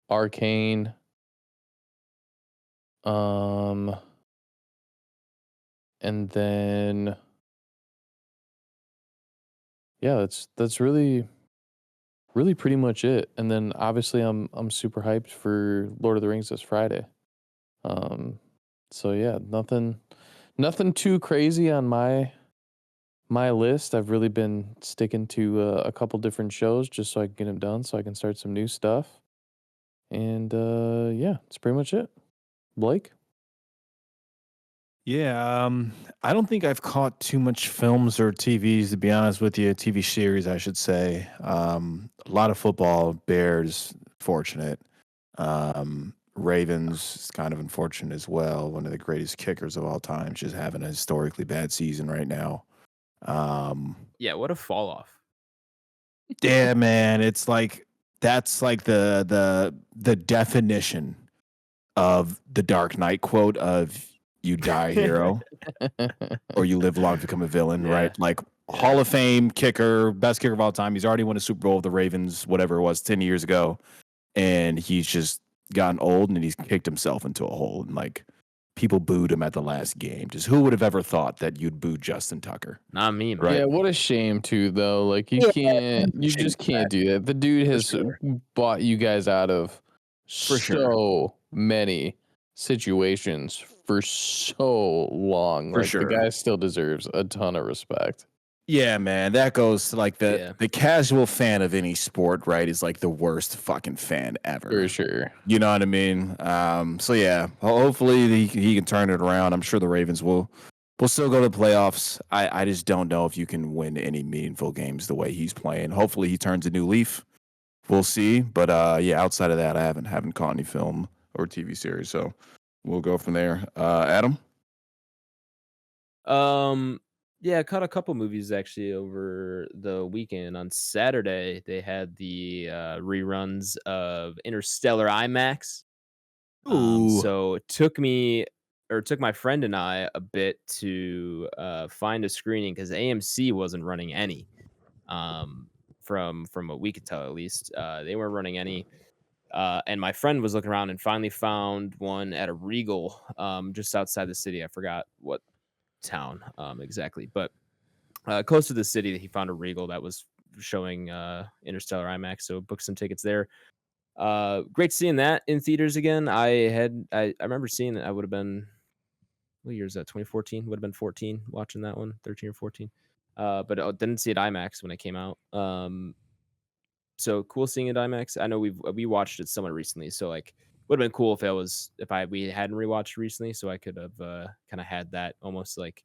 Arcane. And then yeah, that's really pretty much it. And then obviously I'm super hyped for Lord of the Rings this Friday. So yeah, nothing too crazy on my list. I've really been sticking to a couple different shows just so I can get them done so I can start some new stuff. And yeah, that's pretty much it. Blake? Yeah, I don't think I've caught too much films or TVs, to be honest with you. TV series, I should say. A lot of football. Bears, fortunate. Ravens is kind of unfortunate as well. One of the greatest kickers of all time, just having a historically bad season right now. Yeah, what a fall off. Yeah, man, it's like that's like the definition of the Dark Knight quote of "You die a hero, or you live long to become a villain." Yeah. Right? Like Hall of Fame kicker, best kicker of all time. He's already won a Super Bowl with the Ravens, whatever it was, 10 years ago, and he's just gotten old and he's kicked himself into a hole. And like people booed him at the last game. Just who would have ever thought that you'd boo Justin Tucker? Not me, man. Right. Yeah, what a shame too, though. Like you just can't do that. The dude has bought you guys out of so many situations for so long. For Like sure. the guy still deserves a ton of respect. Yeah, man, that goes to like the casual fan of any sport, right? Is like the worst fucking fan ever. For sure. You know what I mean? So yeah, hopefully he can turn it around. I'm sure the Ravens will still go to the playoffs. I just don't know if you can win any meaningful games the way he's playing. Hopefully he turns a new leaf. We'll see. But yeah, outside of that, I haven't caught any film or TV series, so we'll go from there. Adam? Yeah, I caught a couple movies actually over the weekend. On Saturday, they had the reruns of Interstellar IMAX. So it took my friend and I a bit to find a screening because AMC wasn't running any. From what we could tell, at least, they weren't running any. And my friend was looking around and finally found one at a Regal, just outside the city. I forgot what town exactly, but close to the city, he found a Regal that was showing Interstellar IMAX. So booked some tickets there. Great seeing that in theaters again. I remember seeing it. I would have been, what year is that? 2014. Would have been 14 watching that one, 13 or 14. But I didn't see it IMAX when it came out. So cool seeing it IMAX. I know we watched it somewhat recently, so like would have been cool if we hadn't rewatched recently, so I could have kind of had that almost like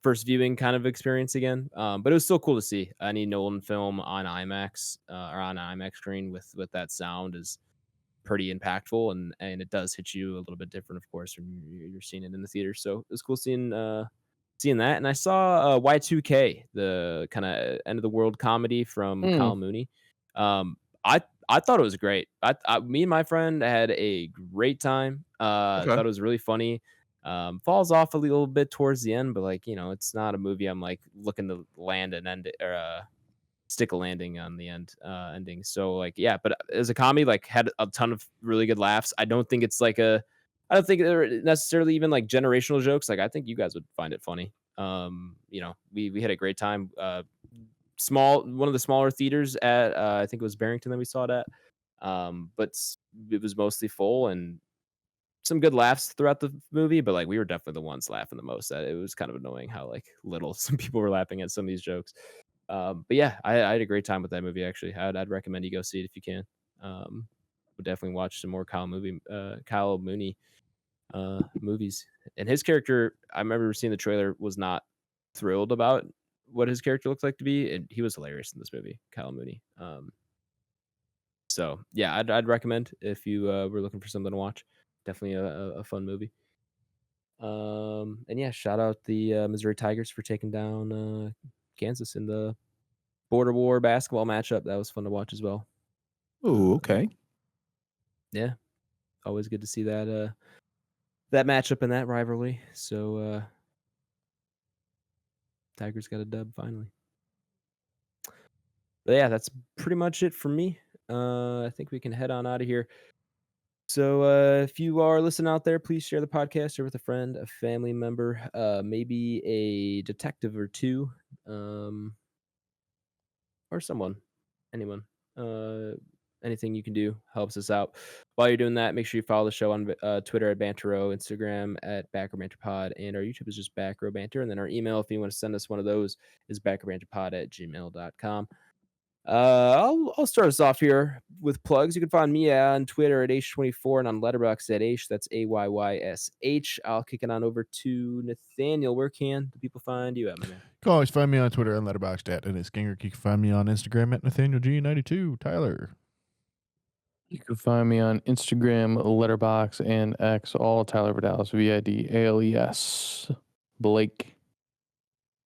first viewing kind of experience again. But it was still cool to see any Nolan film on IMAX or on an IMAX screen with that sound is pretty impactful, and it does hit you a little bit different, of course, when you're seeing it in the theater. So it was cool seeing that. And I saw Y2K, the kind of end of the world comedy from Kyle Mooney. I thought it was great. Me and my friend had a great time. Thought it was really funny. Falls off a little bit towards the end, but like, it's not a movie I'm like looking to land an end or stick a landing on the ending. So like, yeah, but as a comedy, like had a ton of really good laughs. I don't think they're necessarily even like generational jokes. Like I think you guys would find it funny. We had a great time. One of the smaller theaters at I think it was Barrington that we saw it at. But it was mostly full and some good laughs throughout the movie, but like we were definitely the ones laughing the most. It was kind of annoying how like little some people were laughing at some of these jokes. But yeah, I had a great time with that movie. Actually, I'd recommend you go see it if you can. Would definitely watch some more Kyle Mooney movies. And his character, I remember seeing the trailer, was not thrilled about what his character looked like to be, and he was hilarious in this movie, Kyle Mooney. So yeah, I'd recommend if you were looking for something to watch. Definitely a fun movie. And yeah, shout out the Missouri Tigers for taking down Kansas in the border war basketball matchup. That was fun to watch as well. Oh, okay. Yeah, always good to see that that matchup and that rivalry. So Tigers got a dub finally. But yeah, that's pretty much it for me. I think we can head on out of here. So if you are listening out there, please share the podcast or with a friend, a family member, maybe a detective or two, or anyone. Anything you can do helps us out. While you're doing that, make sure you follow the show on Twitter at Banter Row, Instagram at Back Row Banter Pod, and our YouTube is just Back Row Banter. And then our email, if you want to send us one of those, is backrowbanterpod@gmail.com. I'll start us off here with plugs. You can find me on Twitter at H24 and on Letterboxd at H. That's AYYSH. I'll kick it on over to Nathaniel. Where can the people find you at, my man? You can always find me on Twitter and Letterboxd at @Skinger. You can find me on Instagram at NathanielG92. Tyler. You can find me on Instagram, Letterboxd, and X, all Tyler Vidales, VIDALES. Blake.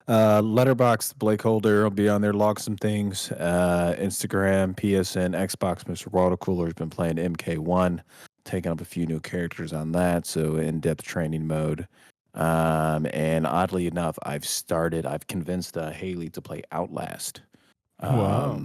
Letterboxd, BlakeHolder will be on there. Log some things. Instagram, PSN, Xbox. Mr. Water Cooler has been playing MK1, taking up a few new characters on that. So in-depth training mode. And oddly enough, I've convinced Haley to play Outlast. Wow.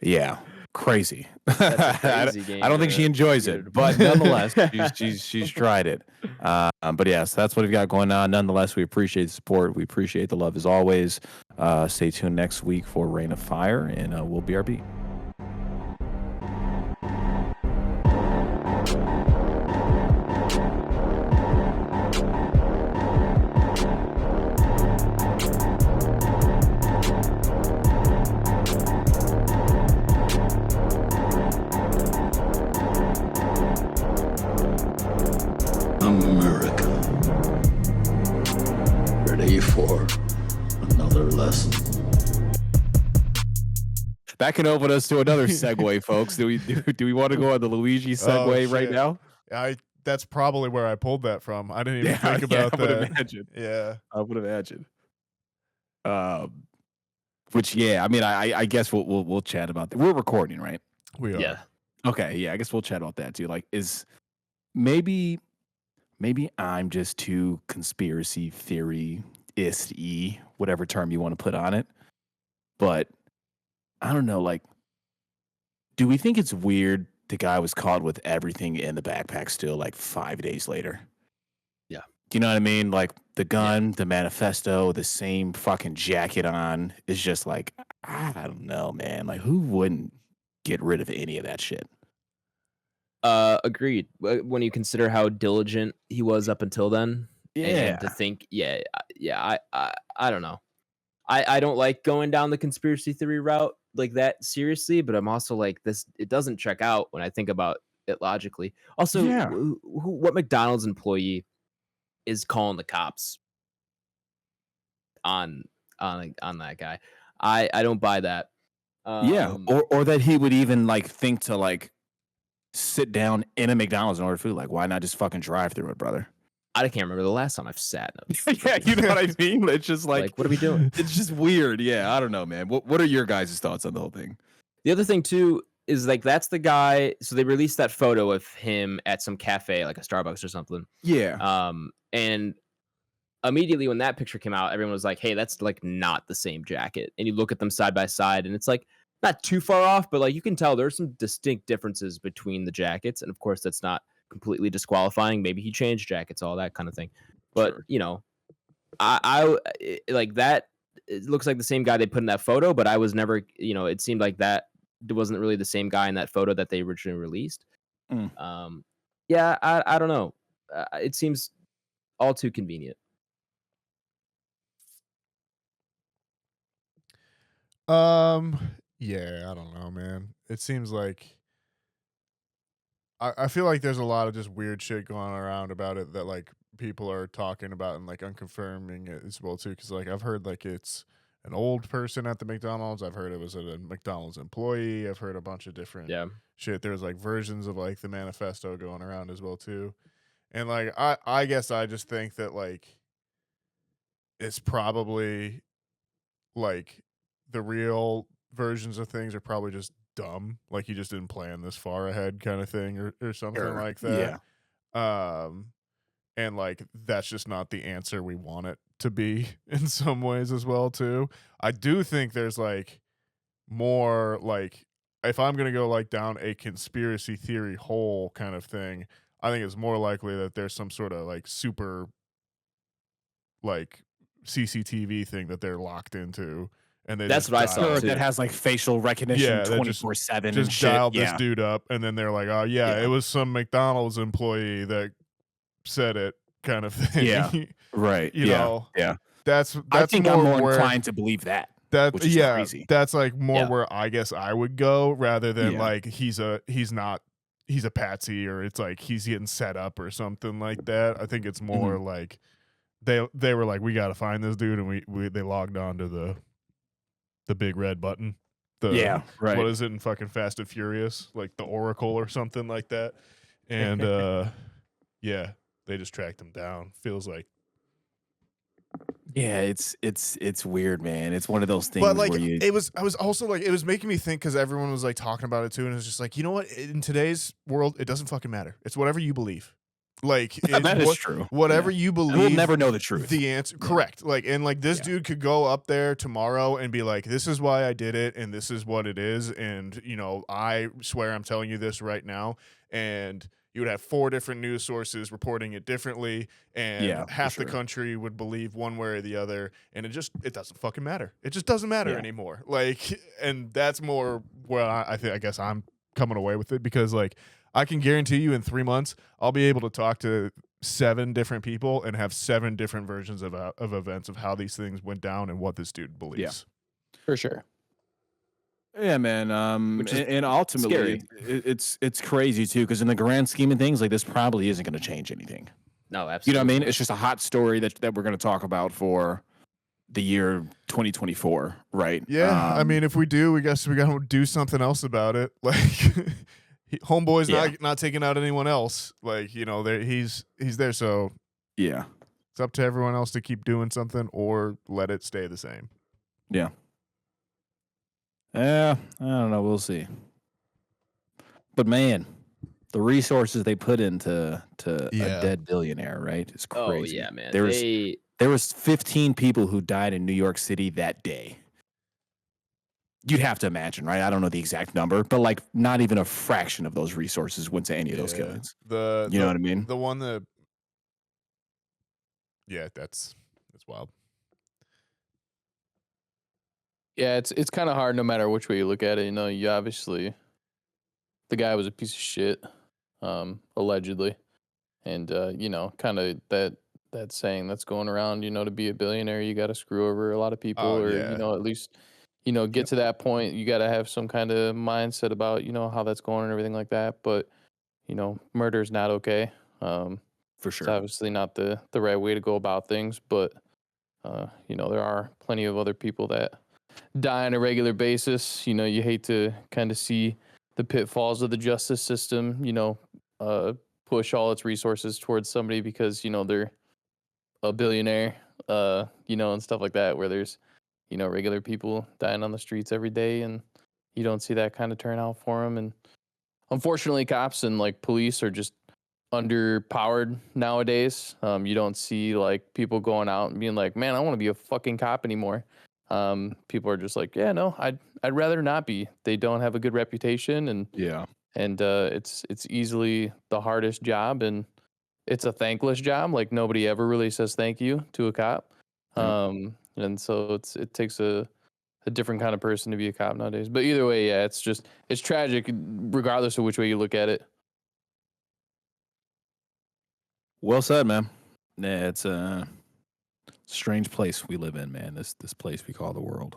Yeah, crazy. That's a crazy game I don't think she enjoys get her it, to but play. nonetheless, she's tried it. But yes, that's what we've got going on. Nonetheless, we appreciate the support. We appreciate the love as always. Stay tuned next week for Reign of Fire, and we'll BRB. lesson. Backing over us to another segue, folks. Do we want to go on the Luigi segue right shit. now? That's probably where I pulled that from. I didn't even think Yeah, about I that. would imagine. Yeah. I would imagine. Which, yeah, I mean, I guess we'll chat about that. We're recording, right? We are. Yeah. Okay, yeah, I guess we'll chat about that too. Like, is maybe I'm just too conspiracy theory-isty, whatever term you want to put on it. But I don't know, like, do we think it's weird the guy was caught with everything in the backpack still like 5 days later? Yeah. Do you know what I mean? Like the gun, the manifesto, the same fucking jacket on is just like, I don't know, man. Like, who wouldn't get rid of any of that shit? Agreed. When you consider how diligent he was up until then, and to think, I don't know. I don't like going down the conspiracy theory route like that seriously, but I'm also like this. It doesn't check out when I think about it logically. Also, Yeah. what McDonald's employee is calling the cops on that guy? I don't buy that. Yeah, or that he would even like think to like sit down in a McDonald's and order food. Like, why not just fucking drive through it, brother? I can't remember the last time I've sat. Yeah, you know what I mean? It's just like what are we doing? It's just weird. Yeah, I don't know, man. What are your guys' thoughts on the whole thing? The other thing too is like that's the guy. So they released that photo of him at some cafe, like a Starbucks or something. Yeah. And immediately when that picture came out, everyone was like, "Hey, that's like not the same jacket." And you look at them side by side, and it's like not too far off, but like you can tell there's some distinct differences between the jackets. And of course, that's not completely disqualifying. Maybe he changed jackets, all that kind of thing. But Sure. you know, like that. It looks like the same guy they put in that photo, but I was never, it seemed like that wasn't really the same guy in that photo that they originally released. Yeah, I don't know. It seems all too convenient. Yeah, I don't know, man. It seems like I feel like there's a lot of just weird shit going around about it that like people are talking about and like unconfirming it as well too. Because like I've heard like it's an old person at the McDonald's. I've heard it was a McDonald's employee. I've heard a bunch of different shit. There's like versions of like the manifesto going around as well too. And like I guess I just think that like it's probably like the real versions of things are probably just dumb, like he just didn't plan this far ahead kind of thing or something like that. And like that's just not the answer we want it to be in some ways as well too. I do think there's like more like if I'm gonna go like down a conspiracy theory hole kind of thing, I think it's more likely that there's some sort of like super like CCTV thing that they're locked into. And that's what I saw. That has like facial recognition 24/7. Just dialed this dude up, and then they're like, "Oh yeah, it was some McDonald's employee that said it," kind of thing. Yeah, right. You know, that's. I think I'm more inclined to believe that. Which is crazy. That's like more where I guess I would go rather than like he's a patsy or it's like he's getting set up or something like that. I think it's more like they were like, we got to find this dude, and they logged on to the big red button. What is it in fucking Fast and Furious? Like the Oracle or something like that. And they just tracked him down. Feels like. Yeah, it's weird, man. It's one of those things. But like where I was also like, it was making me think because everyone was like talking about it too, and it was just like, you know what? In today's world, it doesn't fucking matter. It's whatever you believe. Like that is true. Whatever you believe, we'll never know the truth. The answer, correct? Like, and like this dude could go up there tomorrow and be like, "This is why I did it, and this is what it is," and I swear I'm telling you this right now, and you would have 4 different news sources reporting it differently, and half the country would believe one way or the other, and it doesn't fucking matter. It just doesn't matter anymore. Like, and that's more where I guess I'm coming away with it because like. I can guarantee you in 3 months, I'll be able to talk to 7 different people and have 7 different versions of events of how these things went down and what this dude believes. Yeah, for sure. Yeah, man. And ultimately, it's crazy too because in the grand scheme of things, like this probably isn't going to change anything. No, absolutely. You know what I mean? It's just a hot story that we're going to talk about for the year 2024, right? Yeah, I mean, if we do, we guess we gotta do something else about it. Like, Homeboy's not taking out anyone else. Like, you know, he's there, so yeah, it's up to everyone else to keep doing something or let it stay the same. yeah. I don't know. We'll see. But man, the resources they put into a dead billionaire, right? It's crazy. Oh yeah, man. There was 15 people who died in New York City that day. You'd have to imagine, right? I don't know the exact number, but like not even a fraction of those resources went to any of those killings. You know what I mean? The one that, yeah, that's wild. Yeah, it's kind of hard no matter which way you look at it. You know, you obviously, the guy was a piece of shit, allegedly, and you know, kind of that saying that's going around. You know, to be a billionaire, you got to screw over a lot of people, or you know, at least, you know, get to that point. You got to have some kind of mindset about, you know, how that's going and everything like that. But you know, murder is not okay. For sure. It's obviously not the right way to go about things, but you know, there are plenty of other people that die on a regular basis. You know, you hate to kind of see the pitfalls of the justice system, you know, push all its resources towards somebody because, you know, they're a billionaire, you know, and stuff like that, where there's, you know, regular people dying on the streets every day and you don't see that kind of turnout for them. And unfortunately, cops and like police are just underpowered nowadays. You don't see like people going out and being like, man, I want to be a fucking cop anymore. People are just like, yeah, no, I'd rather not be. They don't have a good reputation, and it's easily the hardest job, and it's a thankless job. Like nobody ever really says thank you to a cop. And so it takes a different kind of person to be a cop nowadays. But either way, yeah, it's tragic regardless of which way you look at it. Well said, man. Yeah, it's a strange place we live in, man. This place we call the world.